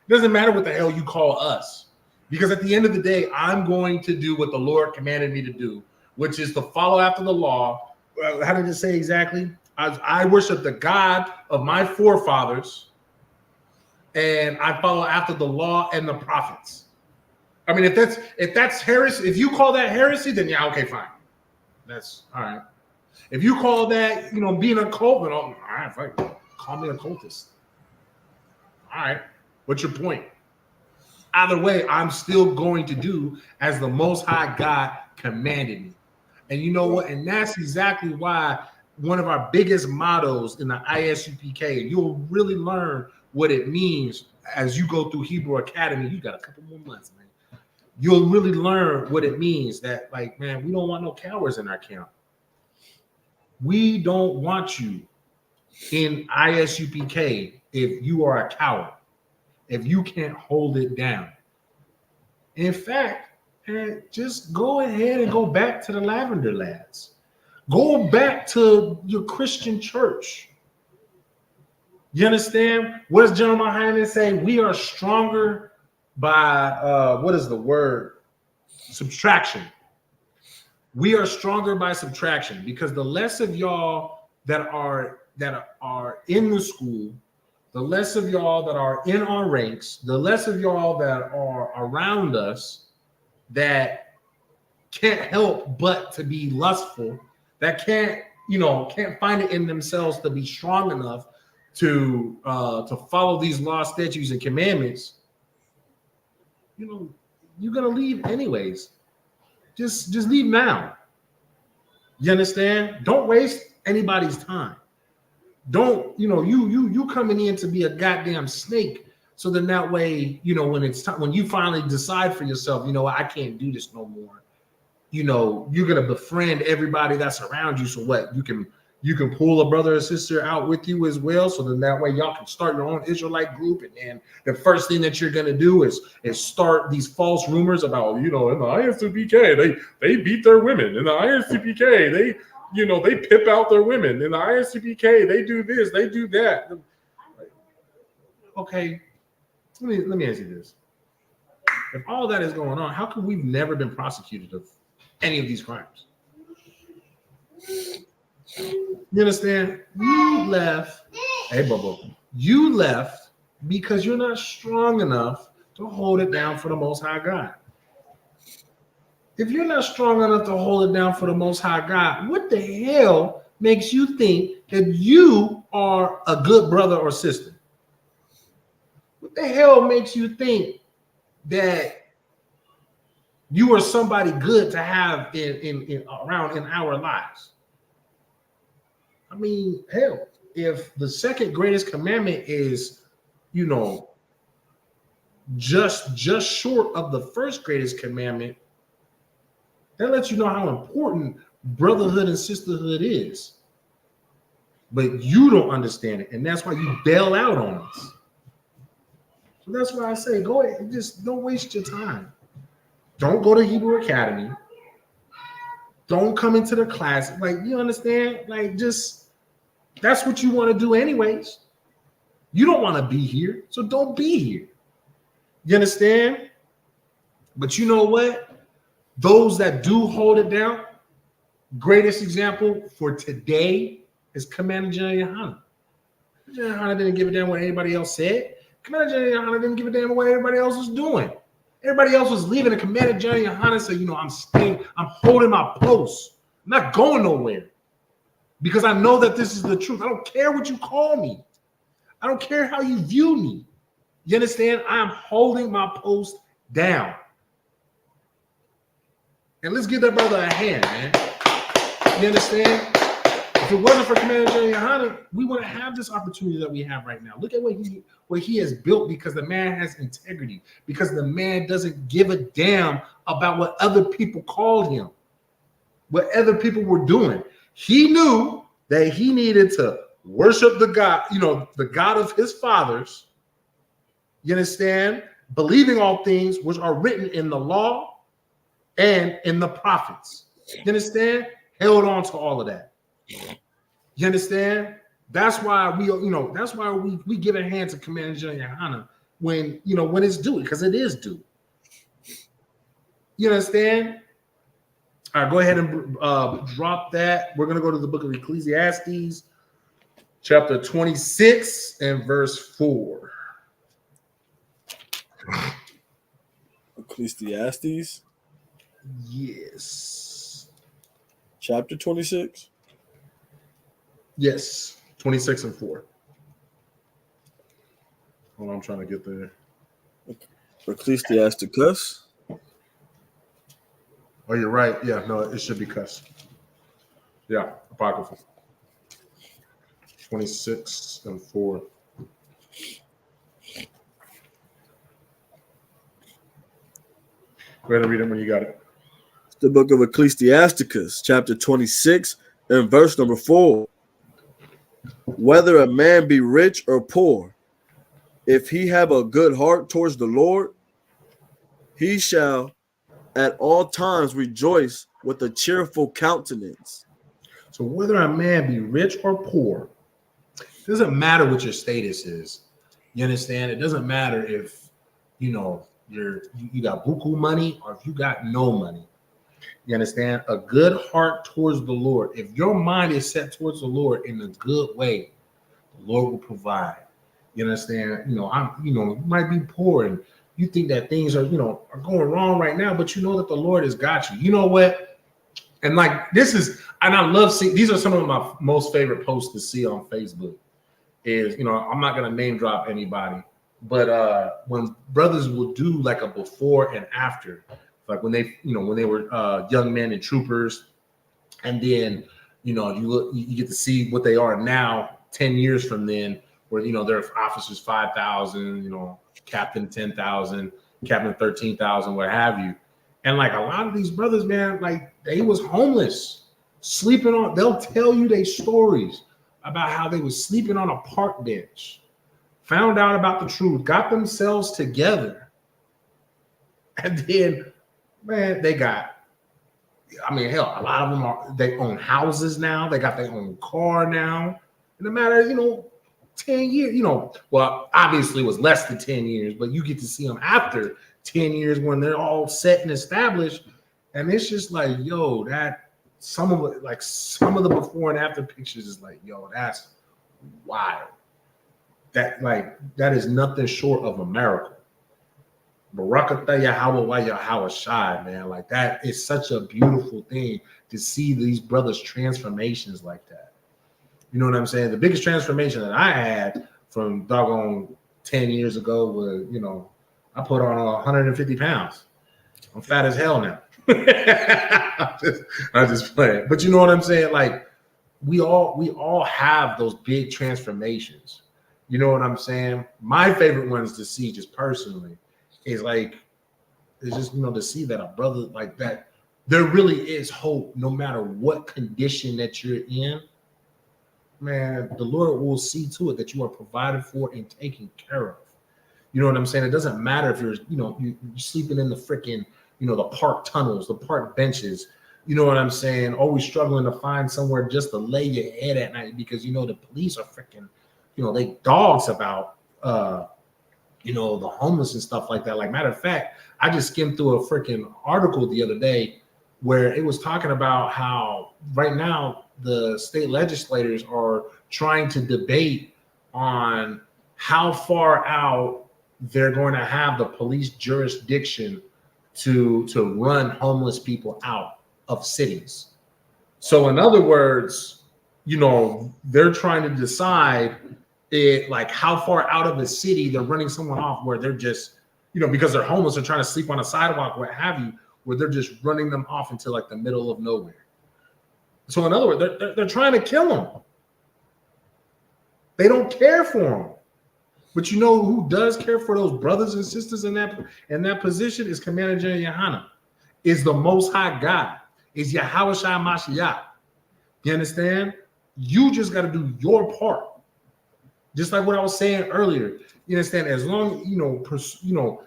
It doesn't matter what the hell you call us. Because at the end of the day, I'm going to do what the Lord commanded me to do, which is to follow after the law. How did it say exactly? I worship the God of my forefathers, and I follow after the law and the prophets. I mean, if that's heresy, if you call that heresy, then yeah, okay, fine. That's all right. If you call that, being a cult, then all right, fine. Call me a cultist. All right. What's your point? Either way, I'm still going to do as the Most High God commanded me. And you know what? And that's exactly why one of our biggest mottos in the ISUPK, and you'll really learn what it means as you go through Hebrew Academy. You got a couple more months, man. You'll really learn what it means that, like, man, we don't want no cowards in our camp. We don't want you in ISUPK if you are a coward, if you can't hold it down. In fact, just go ahead and go back to the Lavender Lads. Go back to your Christian church. You understand? What does General Muhammad say? We are stronger by, what is the word? Subtraction. We are stronger by subtraction, because the less of y'all that are in the school, the less of y'all that are in our ranks, the less of y'all that are around us that can't help but to be lustful, that can't find it in themselves to be strong enough to follow these laws, statutes, and commandments. You're gonna leave anyways. Just leave now. You understand? Don't waste anybody's time. Don't, you coming in to be a goddamn snake. So then that way, when it's time, when you finally decide for yourself, I can't do this no more. you're gonna befriend everybody that's around you. So what? You can pull a brother or sister out with you as well. So then that way y'all can start your own Israelite group. And then the first thing that you're gonna do is start these false rumors about, in the ISUPK, they beat their women. In the ISUPK, they pip out their women. In the ISUPK, they do this, they do that. Okay, let me ask you this. If all that is going on, how come we've never been prosecuted of any of these crimes? You understand? You left, hey, Bobo, you left because you're not strong enough to hold it down for the Most High God. If you're not strong enough to hold it down for the Most High God, what the hell makes you think that you are a good brother or sister? What the hell makes you think that you are somebody good to have around in our lives? I mean, hell, if the second greatest commandment is, just short of the first greatest commandment, that lets you know how important brotherhood and sisterhood is. But you don't understand it, and that's why you bail out on us. So that's why I say, go ahead, just don't waste your time. Don't go to Hebrew Academy. Don't come into the class. Like, you understand? Like, just, that's what you want to do anyways. You don't want to be here, so don't be here. You understand? But you know what? Those that do hold it down, greatest example for today is Commander General Yohana. General Yohana didn't give a damn what anybody else said. Commander General Yohana didn't give a damn what everybody else was doing. Everybody else was leaving, and Commander General Yohana said, I'm holding my post. I'm not going nowhere because I know that this is the truth. I don't care what you call me. I don't care how you view me. You understand? I'm holding my post down. And let's give that brother a hand, man. You understand? If it wasn't for Commander General Yohana, we wouldn't have this opportunity that we have right now. Look at what he has built, because the man has integrity, because the man doesn't give a damn about what other people called him, what other people were doing. He knew that he needed to worship the God, the God of his fathers. You understand? Believing all things which are written in the law and in the prophets. You understand? Held on to all of that. You understand? That's why we give a hand to Commander General Yohana when it's due, because it is due. You understand? All right, go ahead and drop that. We're going to go to the book of Ecclesiastes, chapter 26 and verse 4. Ecclesiastes? Yes. Chapter 26? Yes, 26 and 4. Hold on, I'm trying to get there. Ecclesiasticus? Oh, you're right. Yeah, no, it should be cuss. Yeah, apocryphal. 26 and 4. Go ahead and read it when you got it. It's the book of Ecclesiasticus, chapter 26 and verse number 4. Whether a man be rich or poor, if he have a good heart towards the Lord, he shall at all times rejoice with a cheerful countenance. So whether a man be rich or poor, it doesn't matter what your status is. You understand? It doesn't matter if you got buku money or if you got no money. You understand? A good heart towards the Lord. If your mind is set towards the Lord in a good way, the Lord will provide. You understand? You might be poor and you think that things are going wrong right now, but you know that the Lord has got you. You know what? And I love seeing, these are some of my most favorite posts to see on Facebook. Is I'm not gonna name drop anybody, but when brothers will do like a before and after, like when they were young men and troopers, and then you get to see what they are now 10 years from then, where they're officers 5,000, captain 10,000, captain 13,000, what have you. And like a lot of these brothers, man, like they was homeless, sleeping on. They'll tell you their stories about how they was sleeping on a park bench, found out about the truth, got themselves together, and then, man, they got. I mean, hell, a lot of them they own houses now. They got their own car now. In a matter of, 10 years, well, obviously it was less than 10 years, but you get to see them after 10 years when they're all set and established. And it's just like, yo, that some of the before and after pictures is like, yo, that's wild. That is nothing short of a miracle. Barakatah Yahweh Shai, man. Like that is such a beautiful thing to see these brothers' transformations like that. You know what I'm saying? The biggest transformation that I had from doggone 10 years ago was, I put on 150 pounds. I'm fat as hell now. I just play it. But you know what I'm saying? Like we all have those big transformations. You know what I'm saying? My favorite ones to see just personally is just to see that a brother like that, there really is hope no matter what condition that you're in. Man, the Lord will see to it that you are provided for and taken care of. You know what I'm saying? It doesn't matter if you're sleeping in the freaking, the park tunnels, the park benches. You know what I'm saying? Always struggling to find somewhere just to lay your head at night because the police are freaking, they dogs about the homeless and stuff like that. Like, matter of fact, I just skimmed through a freaking article the other day where it was talking about how right now the state legislators are trying to debate on how far out they're going to have the police jurisdiction to run homeless people out of cities. So in other words, they're trying to decide how far out of a city they're running someone off where they're just, because they're homeless or trying to sleep on a sidewalk, what have you, where they're just running them off into like the middle of nowhere. So in other words, they're trying to kill them. They don't care for them. But you know who does care for those brothers and sisters in that position is Commander General Yohana, is the Most High God, is Yahweh Shai Mashiach. You understand? You just got to do your part. Just like what I was saying earlier, you understand? As long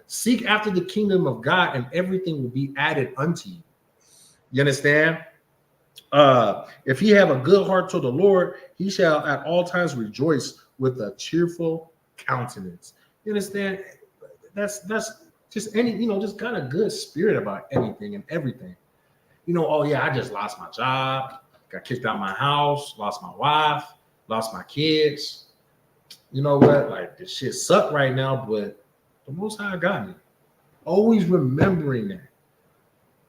seek after the kingdom of God, and everything will be added unto you. You understand? If he have a good heart toward the Lord, he shall at all times rejoice with a cheerful countenance. You understand? That's just just got a good spirit about anything and everything. Oh yeah, I just lost my job, got kicked out of my house, lost my wife, lost my kids. You know what? Like, this shit suck right now, but the Most High got me. Always remembering that.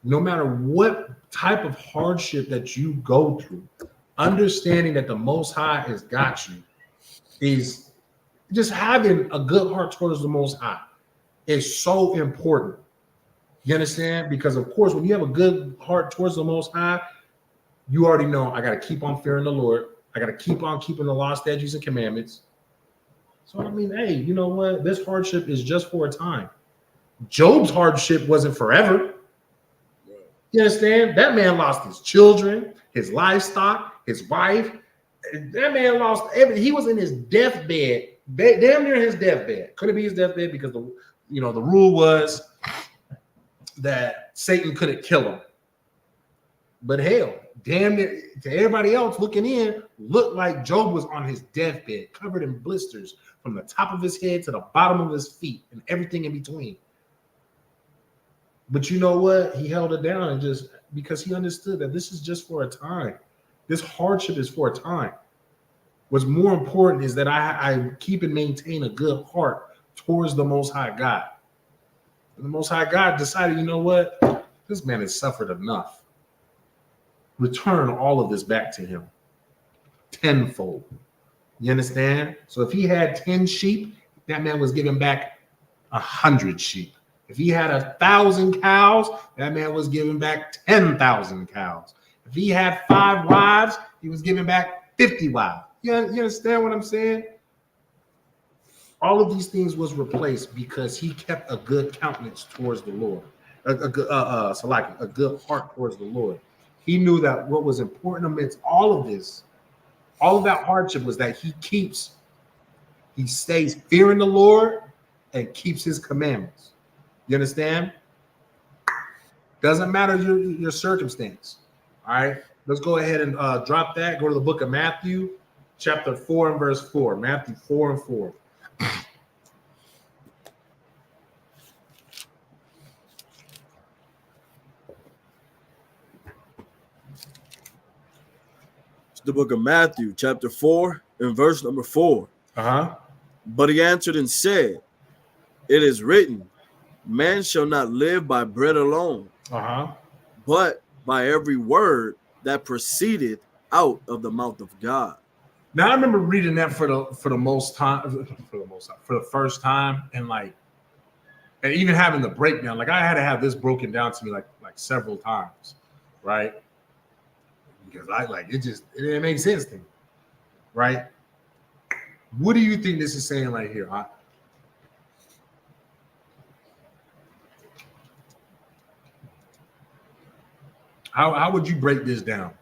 No matter what type of hardship that you go through, understanding that the Most High has got you is just having a good heart towards the Most High is so important. You understand? Because, of course, when you have a good heart towards the Most High, you already know I got to keep on fearing the Lord. I got to keep on keeping the law, statutes, and commandments. So, I mean, hey, you know what? This hardship is just for a time. Job's hardship wasn't forever. You understand? That man lost his children, his livestock, his wife. That man lost everything. He was in his deathbed, damn near his deathbed. Couldn't be his deathbed because the rule was that Satan couldn't kill him. But hell, damn near to everybody else looking in, looked like Job was on his deathbed, covered in blisters from the top of his head to the bottom of his feet and everything in between. But you know what? He held it down and just because he understood that this is just for a time. This hardship is for a time. What's more important is that I keep and maintain a good heart towards the Most High God. And the Most High God decided, you know what? This man has suffered enough. Return all of this back to him tenfold. You understand? So if he had 10 sheep, that man was giving back 100 sheep. If he had 1,000 cows, that man was giving back 10,000 cows. If he had 5 wives, he was giving back 50 wives. You understand what I'm saying? All of these things was replaced because he kept a good countenance towards the Lord. so like a good heart towards the Lord. He knew that what was important amidst all of this, all of that hardship, was that he stays fearing the Lord and keeps his commandments. You understand? Doesn't matter your circumstance. All right. Let's go ahead and drop that. Go to the book of Matthew, chapter 4 and verse 4. Matthew 4 and 4. It's the book of Matthew, chapter 4, and verse number 4. Uh-huh. But he answered and said, it is written, man shall not live by bread alone, Uh-huh. but by every word that proceeded out of the mouth of God. Now I remember reading that for the first time, and even having the breakdown. Like I had to have this broken down to me like several times, right? Because it didn't make sense to me, right? What do you think this is saying right here? How would you break this down?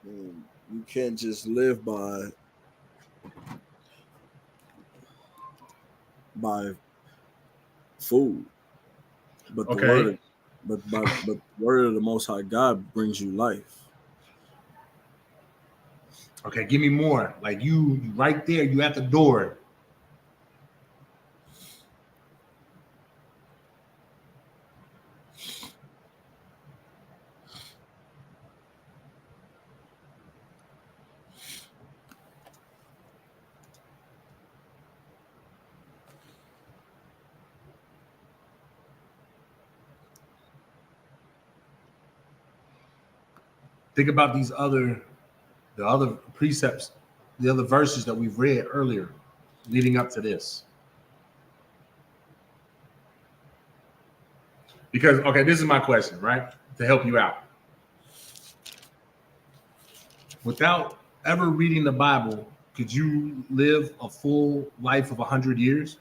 You can't just live by food, but the word, but the word of the Most High God brings you life. Okay, give me more. Like you right there, you at the door. Think about the other precepts, the other verses that we've read earlier, leading up to this. Because, okay, this is my question, right? To help you out. Without ever reading the Bible, could you live a full life of 100 years?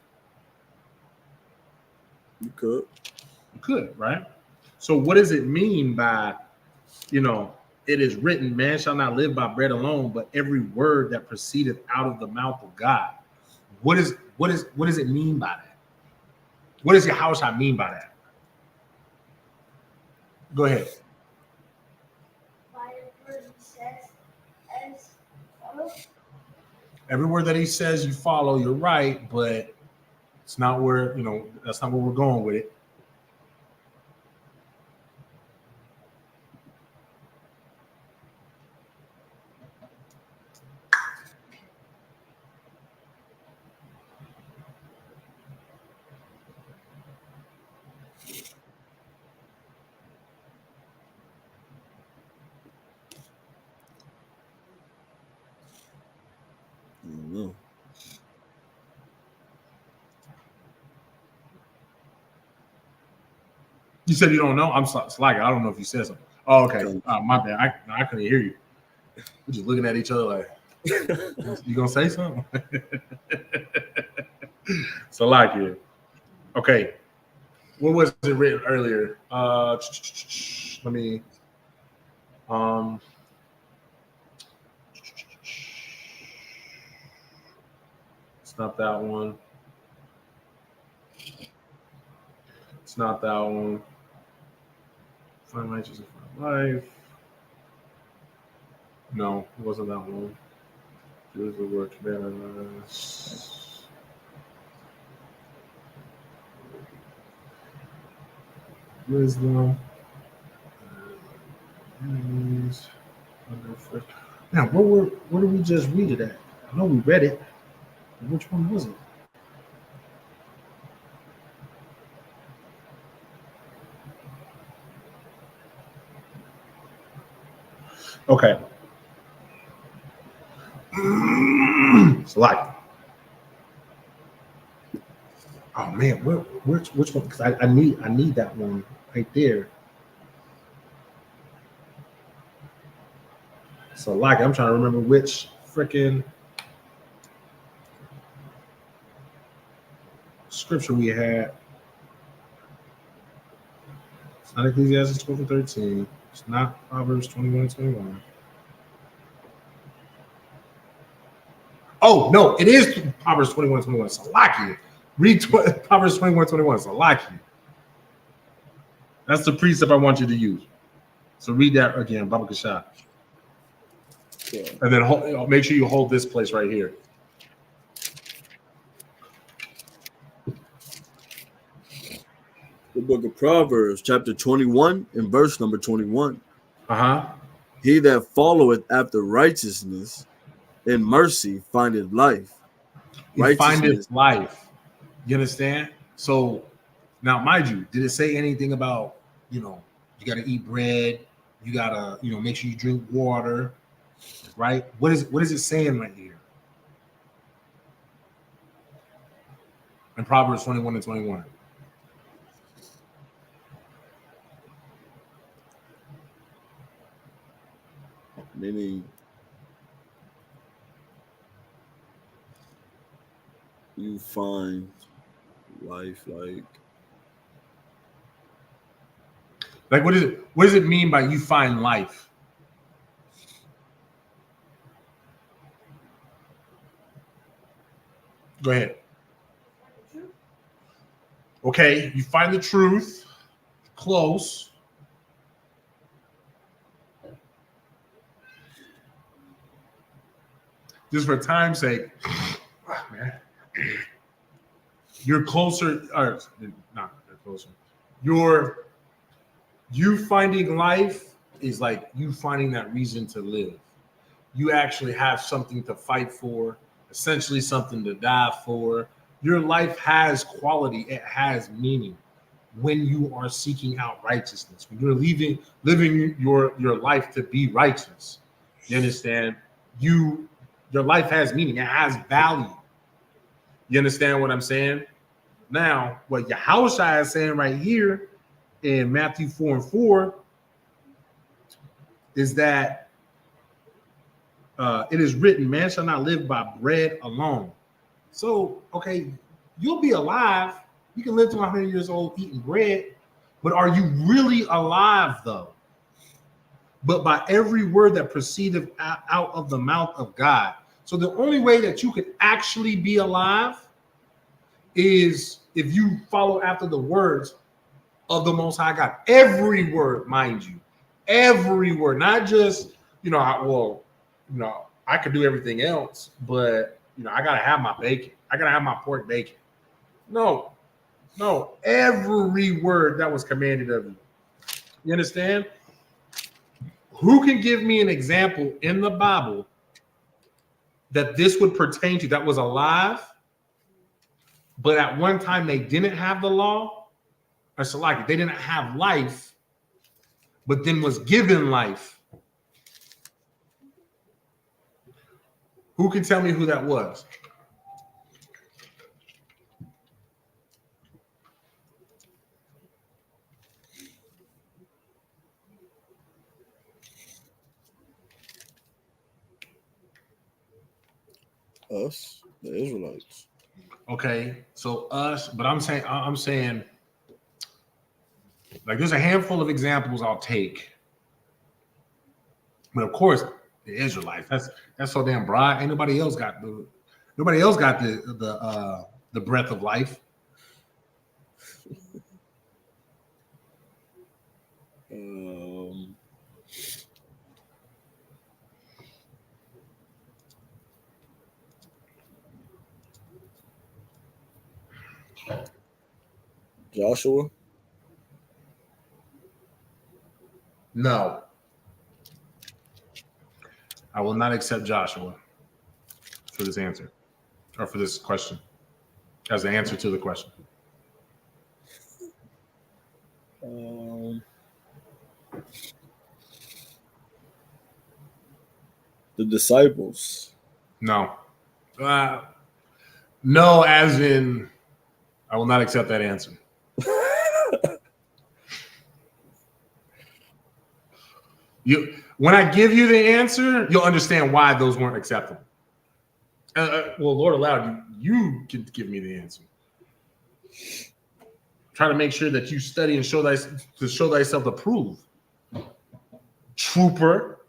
You could. You could, right? So what does it mean by, it is written, man shall not live by bread alone, but every word that proceedeth out of the mouth of God? What does it mean by that? What does Yahushua mean by that? Go ahead. Every word that he says you follow, you're right, but it's not where, that's not where we're going with it. I don't know. You said you don't know? I'm sorry. I don't know if you said something. Oh, okay. My bad. I couldn't hear you. We're just looking at each other like, you gonna say something? Salakia. Okay. What was it written earlier? Let me. It's not that one. It's not that one. Find righteousness for life. No, it wasn't that one. Use the word commandments. Wisdom. Now, where did we just read it at? I know we read it. Which one was it? Okay. It's like, oh man, which one? Because I need that one right there. So like, I'm trying to remember which freaking. scripture we had. It's not Ecclesiastes 12:13. It's not Proverbs 21:21. Oh, no, it is Proverbs 21:21. Salaki. Read Proverbs 21:21. Salaki. That's the precept I want you to use. So read that again, Baba Kashah. Yeah. And then make sure you hold this place right here. The book of Proverbs, chapter 21, and verse number 21. Uh-huh. He that followeth after righteousness and mercy findeth life. He findeth life. You understand? So now, mind you, did it say anything about, you got to eat bread, you got to, make sure you drink water, right? What is it saying right here? In Proverbs 21:21. Meaning you find life Like, what does it mean by you find life? Go ahead. Okay, you find the truth. Close. Just for time's sake, man, you're closer, or not closer. You finding life is like you finding that reason to live. You actually have something to fight for, essentially something to die for. Your life has quality, it has meaning when you are seeking out righteousness, when you're living your life to be righteous. You understand? Your life has meaning, it has value. You understand what I'm saying? Now, what Yahushua is saying right here in Matthew 4:4 is that it is written, man shall not live by bread alone. So, okay, you'll be alive. You can live to 100 years old eating bread, but are you really alive though? But by every word that proceedeth out of the mouth of God. So the only way that you could actually be alive is if you follow after the words of the Most High God. Every word, mind you, every word, not just, I could do everything else, but I gotta have my bacon. I gotta have my pork bacon. No, every word that was commanded of you. You understand? Who can give me an example in the Bible that this would pertain to, that was alive, but at one time they didn't have the law? Or Salaki, they didn't have life, but then was given life. Who can tell me who that was? us, the Israelites. Okay, so us, but I'm saying, like, there's a handful of examples I'll take, but of course, the Israelites. That's so damn broad. Ain't nobody else got the breath of life. Joshua? No. I will not accept Joshua for this answer, or for this question, as the answer to the question. The disciples. No. No, as in, I will not accept that answer. When I give you the answer, you'll understand why those weren't acceptable. Well, Lord allowed you can give me the answer. Trying to make sure that you study and show thyself approved. Trooper.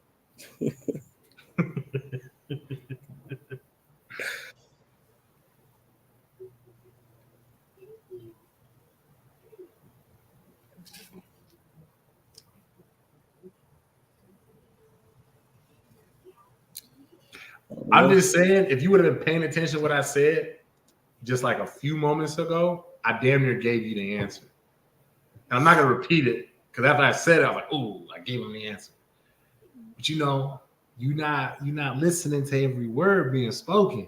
I'm just saying, if you would have been paying attention to what I said just like a few moments ago, I damn near gave you the answer. And I'm not going to repeat it because after I said it, I was like, "Ooh, I gave him the answer." But you know, you're not listening to every word being spoken,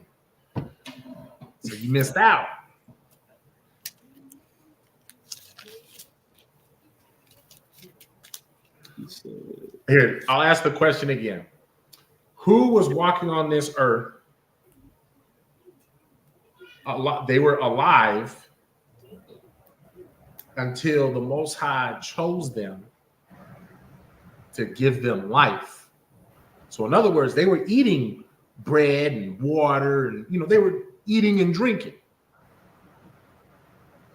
so you missed out. Here, I'll ask the question again. Who was walking on this earth? They were alive until the Most High chose them to give them life. So in other words, they were eating bread and water, and they were eating and drinking,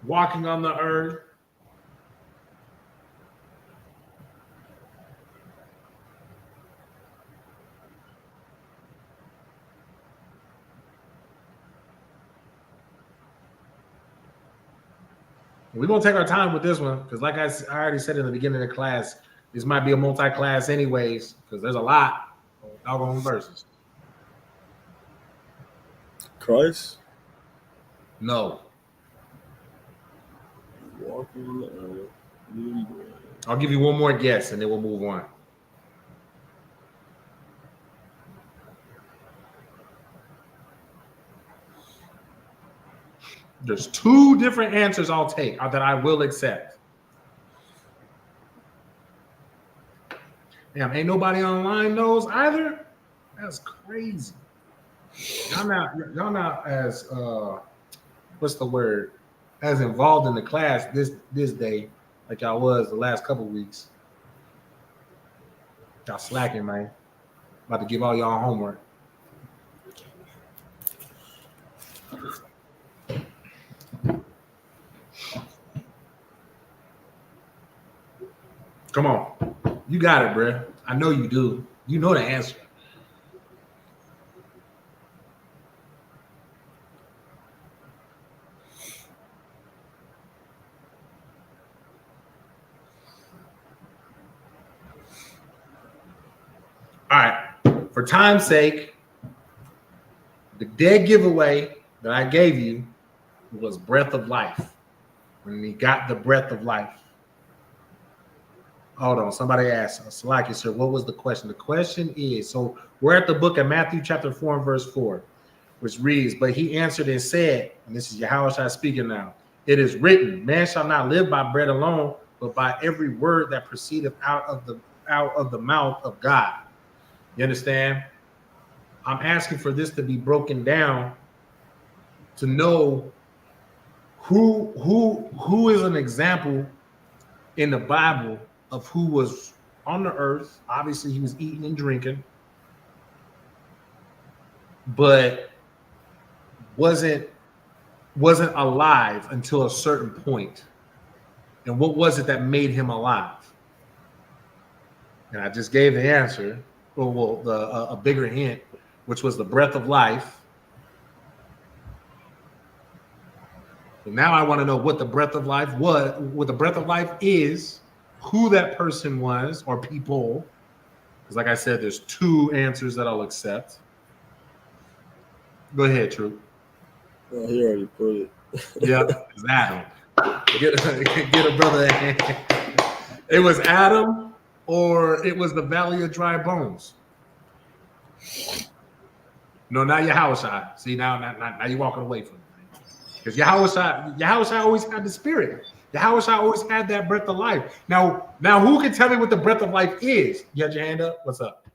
walking on the earth. We're going to take our time with this one because like I already said in the beginning of the class, this might be a multi-class anyways because there's a lot of doggone verses. Christ? No. Walking on the earth. I'll give you one more guess and then we'll move on. There's two different answers I'll take that I will accept. Damn, ain't nobody online knows either? That's crazy. Y'all not as what's the word? As involved in the class this day like y'all was the last couple weeks. Y'all slacking, man. About to give all y'all homework. Come on. You got it, bro. I know you do. You know the answer. All right. For time's sake, the dead giveaway that I gave you was breath of life. When he got the breath of life. Hold on. Somebody asked, Salaki, sir, what was the question? The question is, so we're at the book of Matthew chapter 4 and verse 4, which reads, but he answered and said, and this is Yahushua speaking now, it is written, man shall not live by bread alone, but by every word that proceedeth out of the mouth of God. You understand? I'm asking for this to be broken down to know who is an example in the Bible of who was on the earth. Obviously, he was eating and drinking, but wasn't alive until a certain point. And what was it that made him alive? And I just gave the answer, a bigger hint, which was the breath of life. And now I want to know what the breath of life was, what the breath of life is, who that person was or people. Because like I said, there's two answers that I'll accept. Go ahead, True. Well, he already put it. Yeah, it's Adam. Get a brother. It was Adam or it was the Valley of Dry Bones. No, now Yahushua. See, now you're walking away from it. Because Yahushua always had the spirit. Yahushua always had that breath of life. Now who can tell me what the breath of life is? You had your hand up? What's up?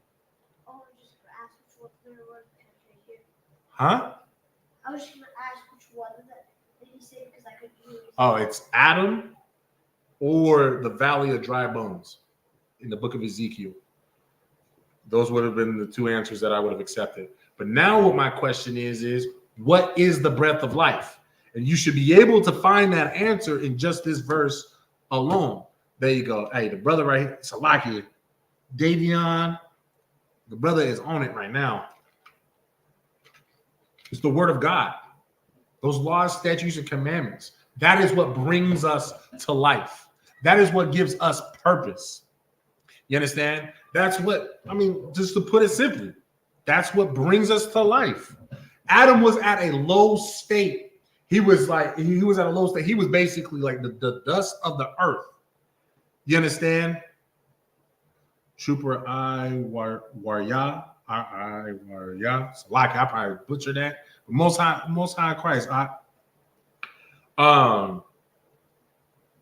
Oh, I was just going to ask which one there was right here. Huh? I was just going to ask which one that he said because I couldn't hear you. Oh, it's Adam or the Valley of Dry Bones in the book of Ezekiel. Those would have been the two answers that I would have accepted. But now what my question is what is the breath of life? And you should be able to find that answer in just this verse alone. There you go. Hey, the brother right here, Salakia, Davion, the brother is on it right now. It's the word of God. Those laws, statutes, and commandments. That is what brings us to life. That is what gives us purpose. You understand? That's what, I mean, just to put it simply, that's what brings us to life. Adam was at a low state. He was at a low state. He was basically like the dust of the earth. You understand? Trooper Warya. So like I probably butchered that. But Most High Christ.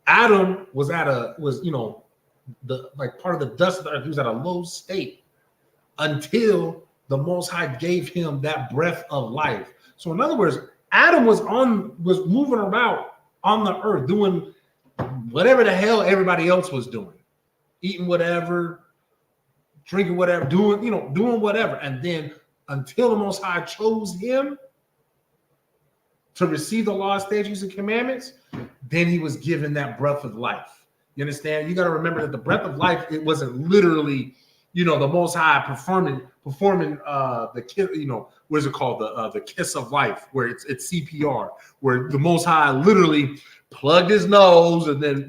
Adam was the part of the dust of the earth. He was at a low state until the Most High gave him that breath of life. So in other words, Adam was moving about on the earth doing whatever the hell everybody else was doing, eating whatever, drinking whatever, doing whatever. And then until the Most High chose him to receive the law, statutes, and commandments, then he was given that breath of life. You understand? You got to remember that the breath of life, it wasn't literally, the Most High performing the kiss, what is it called? The kiss of life, where it's CPR, where the Most High literally plugged his nose and then,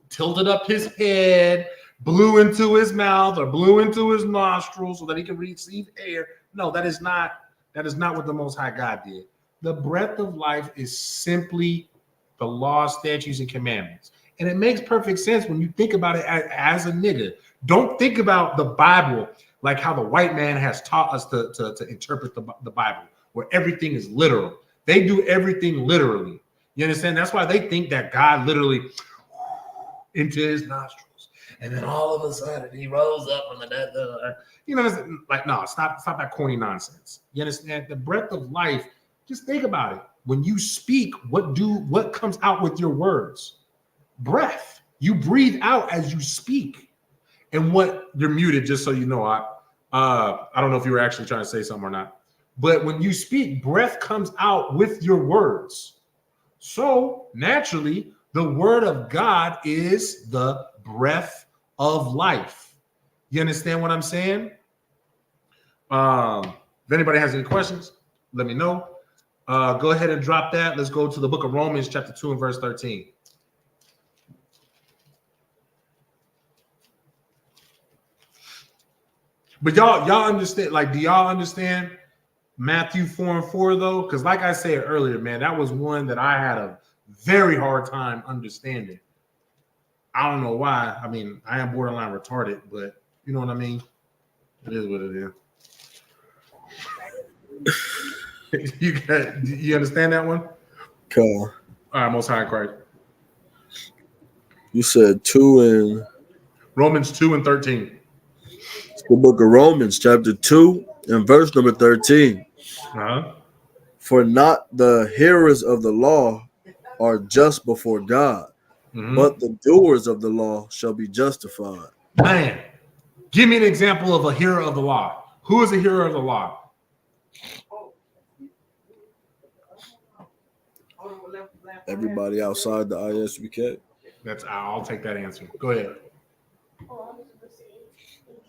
tilted up his head, blew into his mouth or blew into his nostrils so that he can receive air. No, that is not what the Most High God did. The breath of life is simply the law, statutes, and commandments. And it makes perfect sense when you think about it as a nigga. Don't think about the Bible like how the white man has taught us to interpret the Bible, where everything is literal. They do everything literally. You understand? That's why they think that God literally into his nostrils, and then all of a sudden he rose up from the no, stop that corny nonsense. You understand? The breath of life. Just think about it. When you speak, what comes out with your words? Breath. You breathe out as you speak. And what you're muted, just so you know, I don't know if you were actually trying to say something or not. But when you speak, breath comes out with your words. So naturally, the word of God is the breath of life. You understand what I'm saying? If anybody has any questions, let me know. Go ahead and drop that. Let's go to the book of Romans, chapter 2 and verse 13. But y'all understand, do y'all understand Matthew 4 and 4 though? Because like I said earlier, man, that was one that I had a very hard time understanding. I don't know why. I mean, I am borderline retarded, but you know what I mean? It is what it is. You understand that one? Cool. All right, Most High Christ. You said 2 and Romans 2 and 13. It's the book of Romans, chapter 2 and verse number 13. Uh-huh. For not the hearers of the law are just before God, but the doers of the law shall be justified. Man, give me an example of a hearer of the law. Who is a hearer of the law? Everybody outside the ISUPK. I'll take that answer. Go ahead. Oh, I was supposed to say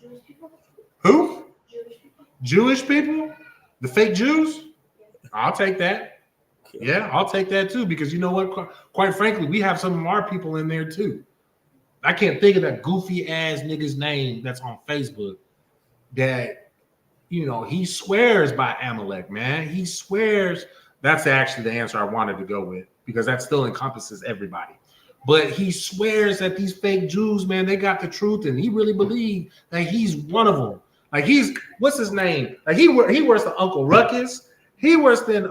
Jewish people. Who? Jewish people. Jewish people? The fake Jews? I'll take that. Yeah, I'll take that too, because you know what? Quite frankly, we have some of our people in there too. I can't think of that goofy ass nigga's name that's on Facebook that, he swears by Amalek, man. He swears. That's actually the answer I wanted to go with, because that still encompasses everybody. But he swears that these fake Jews, man, they got the truth, and he really believed that he's one of them. Like what's his name? Like he worse than Uncle Ruckus. He worse than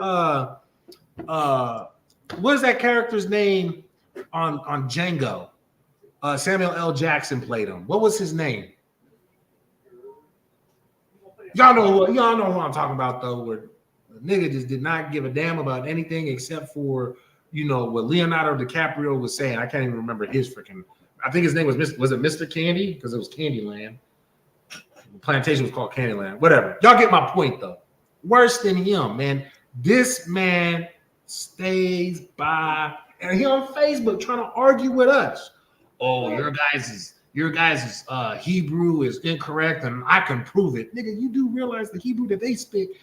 what is that character's name on Django? Samuel L. Jackson played him. What was his name? Y'all know who I'm talking about though. Where the nigga just did not give a damn about anything except for what Leonardo DiCaprio was saying. I can't even remember his freaking. I think his name was it Mr. Candy, because it was Candyland. The plantation was called Candyland. Whatever. Y'all get my point though. Worse than him, man. This man stays by, and he on Facebook trying to argue with us. Oh, your guys' Hebrew is incorrect, and I can prove it. Nigga, you do realize the Hebrew that they speak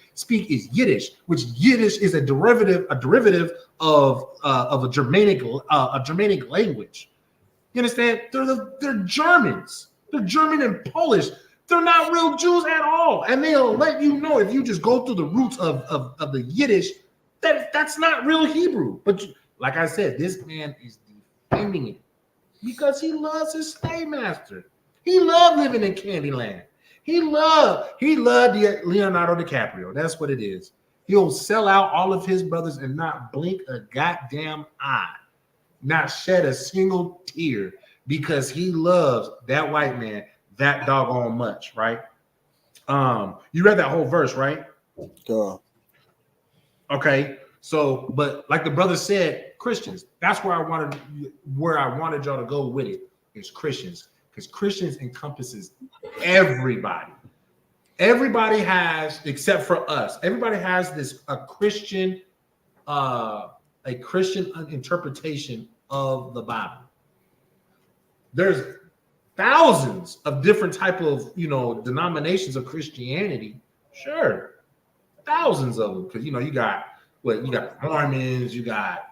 is Yiddish, which Yiddish is a derivative of a Germanic language. You understand? They're Germans. They're German and Polish. They're not real Jews at all. And they'll let you know if you just go through the roots of the Yiddish, that's not real Hebrew. But like I said, this man is defending it because he loves his slave master. He loved living in Candyland. He loved Leonardo DiCaprio. That's what it is. He'll sell out all of his brothers and not blink a goddamn eye, not shed a single tear, because he loves that white man that doggone much, right? You read that whole verse, right? Okay. So, but like the brother said, Christians, that's where I wanted y'all to go with it, is Christians, because Christians encompasses everybody. Everybody has, except for us, everybody has a Christian interpretation of the Bible. There's thousands of different type of, denominations of Christianity. Sure. Thousands of them. Because, you got Mormons, you got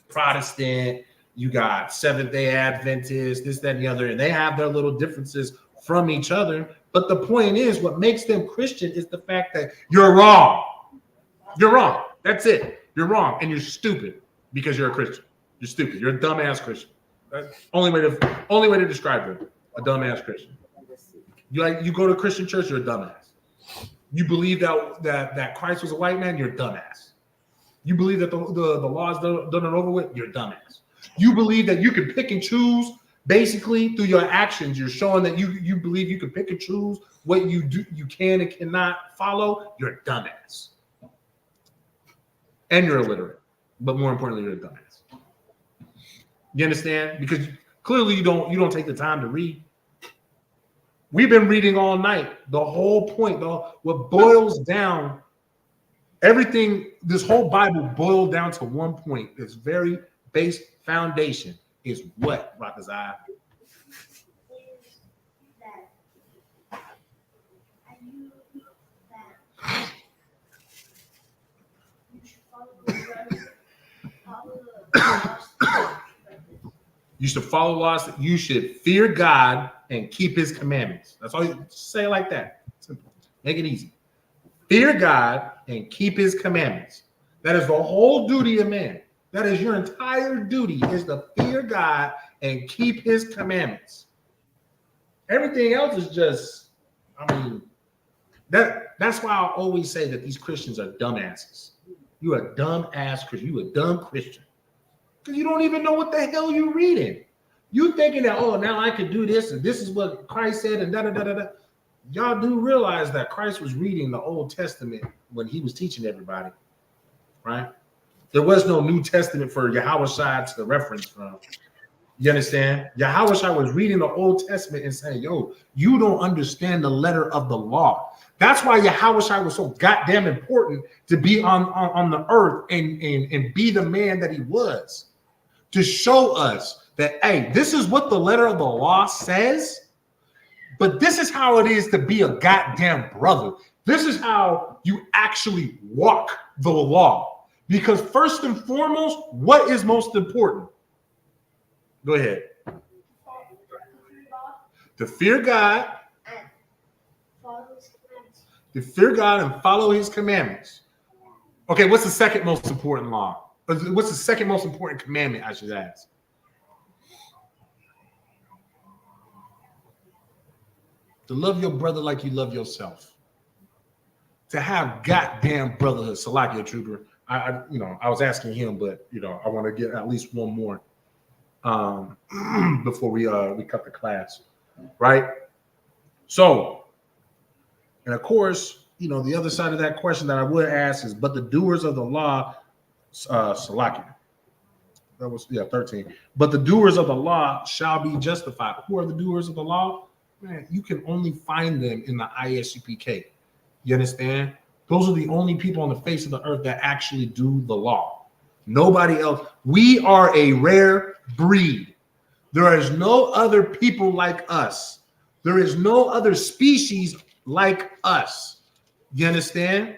Protestant, you got Seventh-day Adventists, this, that, and the other, and they have their little differences from each other. But the point is, what makes them Christian is the fact that you're wrong. You're wrong. That's it. You're wrong, and you're stupid because you're a Christian. You're stupid. You're a dumbass Christian. That's only way to describe them. A dumbass Christian. You go to a Christian church, you're a dumbass. You believe that Christ was a white man, you're a dumbass. You believe that the law is done and over with, you're a dumbass. You believe that you can pick and choose, basically through your actions, you're showing that you believe you can pick and choose what you can and cannot follow, you're a dumbass. And you're illiterate. But more importantly, you're a dumbass. You understand? Because clearly you don't take the time to read. We've been reading all night. The whole point, what boils down, everything, this whole Bible boiled down to one point. This very base foundation is what, Rakazai? You should follow laws. You should fear God and keep his commandments. That's all you say it like that. Simple. Make it easy. Fear God and keep his commandments. That is the whole duty of man. That is your entire duty, is to fear God and keep his commandments. Everything else is just, that's why I always say that these Christians are dumbasses. You are a dumb ass Christian. You a dumb Christian. Because you don't even know what the hell you're reading. You thinking that, now I could do this, and this is what Christ said, and da-da-da-da-da. Y'all do realize that Christ was reading the Old Testament when he was teaching everybody, right? There was no New Testament for Yahushua to reference from. You understand? Yahushua was reading the Old Testament and saying, you don't understand the letter of the law. That's why Yahushua was so goddamn important to be on the earth and be the man that he was. To show us that, hey, this is what the letter of the law says, but this is how it is to be a goddamn brother. This is how you actually walk the law. Because first and foremost, what is most important? Go ahead. To fear God. To fear God and follow his commandments. Okay, what's the second most important law? What's the second most important commandment, I should ask? To love your brother like you love yourself. To have goddamn brotherhood. Salakia Trooper. I was asking him, but I want to get at least one more before we cut the class, right? So, and of course, the other side of that question that I would ask is, but the doers of the law, Salakia. That was 13. But the doers of the law shall be justified. Who are the doers of the law? Man, you can only find them in the ISUPK. You understand? Those are the only people on the face of the earth that actually do the law. Nobody else. We are a rare breed. There is no other people like us. There is no other species like us. You understand?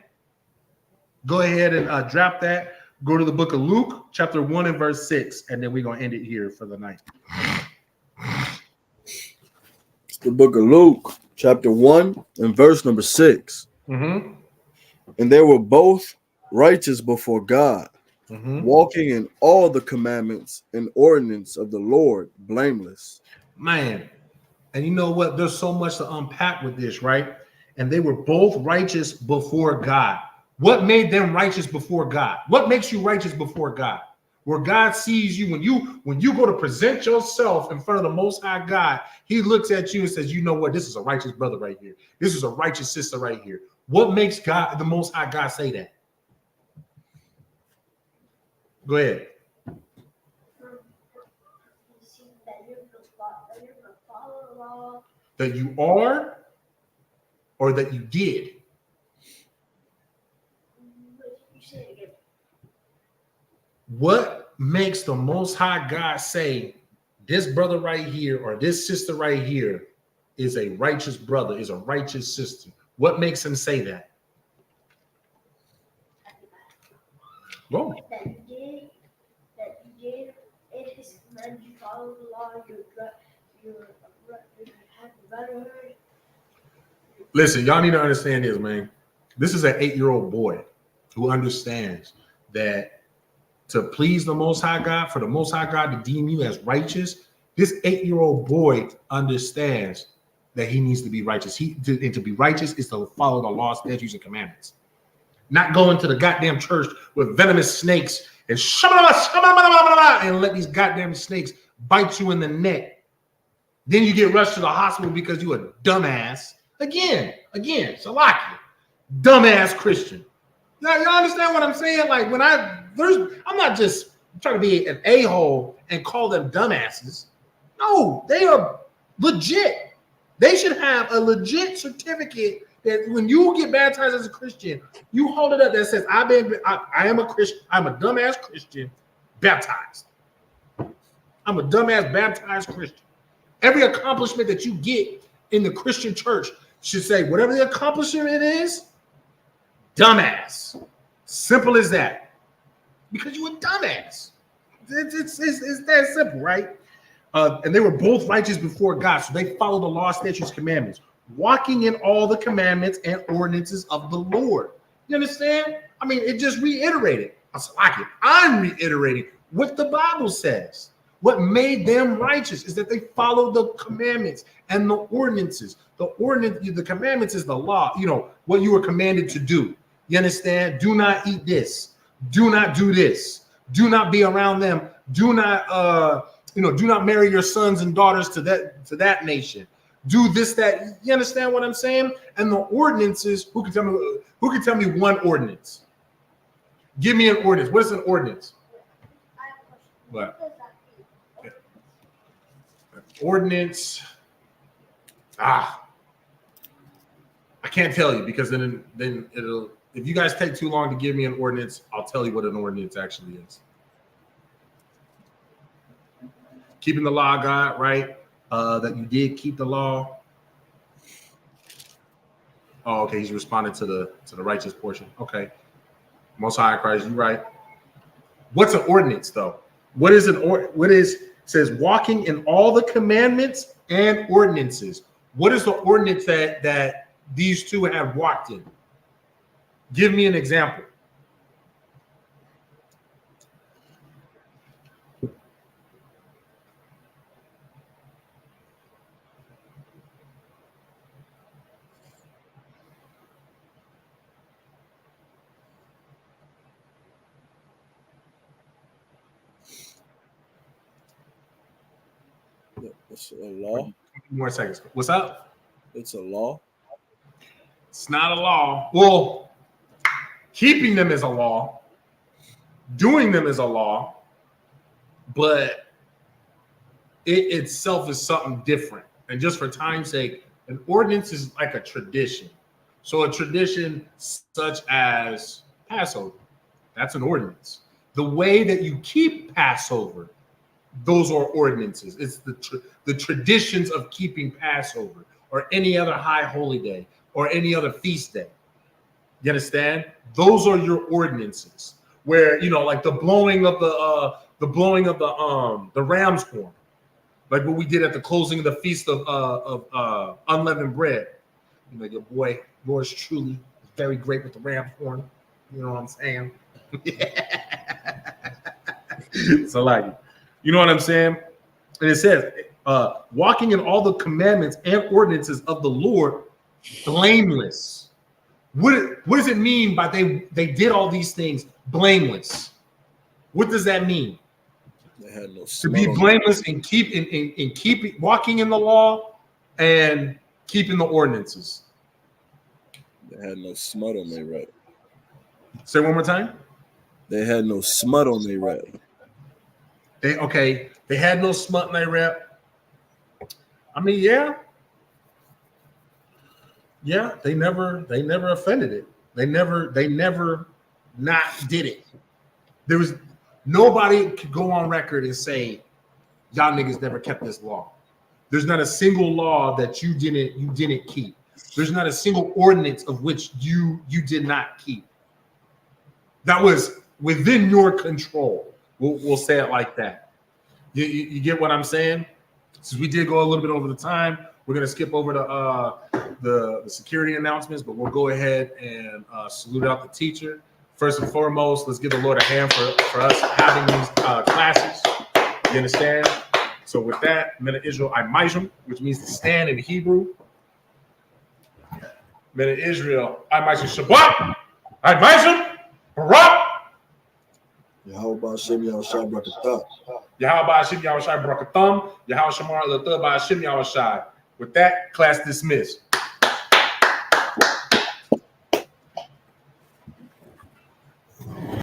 Go ahead and drop that. Go to the book of Luke, chapter 1 and verse 6, and then we're going to end it here for the night. It's the book of Luke, chapter 1 and verse number 6. Mm-hmm. And they were both righteous before God, Mm-hmm. walking in all the commandments and ordinance of the Lord, blameless. Man, and you know what? There's so much to unpack with this, right? And they were both righteous before God. What made them righteous before God? What makes you righteous before God? Where God sees you when you go to present yourself in front of the Most High God, He looks at you and says, "You know what? This is a righteous brother right here. This is a righteous sister right here." What makes God, the Most High God, say that? Go ahead. That you are, or that you did? What makes the Most High God say this brother right here or this sister right here is a righteous brother, is a righteous sister? What makes him say that? Go. That you did, it is when you follow the law, you have the brotherhood. Listen, y'all need to understand this, man. This is an 8-year-old boy who understands that to please the Most High God, for the Most High God to deem you as righteous, this 8-year-old boy understands that he needs to be righteous. And to be righteous is to follow the law, statutes, and commandments. Not go into the goddamn church with venomous snakes and and let these goddamn snakes bite you in the neck. Then you get rushed to the hospital because you a dumbass. Again, Salaki, dumbass Christian. Now, y'all understand what I'm saying? Like I'm not just trying to be an a-hole and call them dumbasses. No, they are legit. They should have a legit certificate that when you get baptized as a Christian, you hold it up that says, I am a Christian, I'm a dumbass Christian baptized. I'm a dumbass baptized Christian. Every accomplishment that you get in the Christian church should say, whatever the accomplishment is, dumbass. Simple as that. Because you a dumbass. It's that simple, right? And they were both righteous before God, so they followed the law, statutes, commandments, walking in all the commandments and ordinances of the Lord. You understand? I mean, it just reiterated. I'm reiterating what the Bible says. What made them righteous is that they followed the commandments and the ordinances. The commandments is the law, what you were commanded to do. You understand? Do not eat this. Do not do this. Do not be around them. Do not, do not marry your sons and daughters to that nation. Do this, that. You understand what I'm saying? And the ordinances, who can tell me one ordinance? Give me an ordinance. What is an ordinance? What? Ordinance. I can't tell you because then it'll. If you guys take too long to give me an ordinance, I'll tell you what an ordinance actually is. Keeping the law of God, right? That you did keep the law. Oh, okay. He's responded to the righteous portion. Okay. Most High Christ, you're right. What's an ordinance, though? What says walking in all the commandments and ordinances? What is the ordinance that these two have walked in? Give me an example. It's a law. More seconds. What's up? It's a law. It's not a law. Well, keeping them is a law. Doing them is a law. But it itself is something different. And just for time's sake, an ordinance is like a tradition. So a tradition such as Passover, that's an ordinance. The way that you keep Passover, those are ordinances. It's the traditions of keeping Passover or any other high holy day or any other feast day. You understand? Those are your ordinances. Where, you know, like the blowing of the ram's horn, like what we did at the closing of the feast of unleavened bread. You know, your boy, yours truly, very great with the ram's horn. You know what I'm saying? So like, you know what I'm saying? And it says, walking in all the commandments and ordinances of the Lord, blameless. What does it mean by they did all these things blameless? What does that mean? They had no To be blameless and keep walking in the law and keeping the ordinances. They had no smut on their rap. Say one more time. They had no smut on their rap. They had no smut in their rap. I mean, yeah, they never offended it. They never not did it. There was nobody could go on record and say y'all niggas never kept this law. There's not a single law that you didn't keep. There's not a single ordinance of which you did not keep. That was within your control. We'll say it like that. You get what I'm saying? Since we did go a little bit over the time, we're gonna skip over the security announcements, but we'll go ahead and salute out the teacher. First and foremost, let's give the Lord a hand for us having these classes. You understand? So with that, Mena Israel Imajim, which means to stand in Hebrew. Mena Israel Imajim Shabbat, Imajim Barak. Yahweh Hashem Yahushai Barakatah. Yahweh Hashem Yahushai Barakatham. Yahweh Shamar Latah Hashem Yahushai. With that, class dismissed.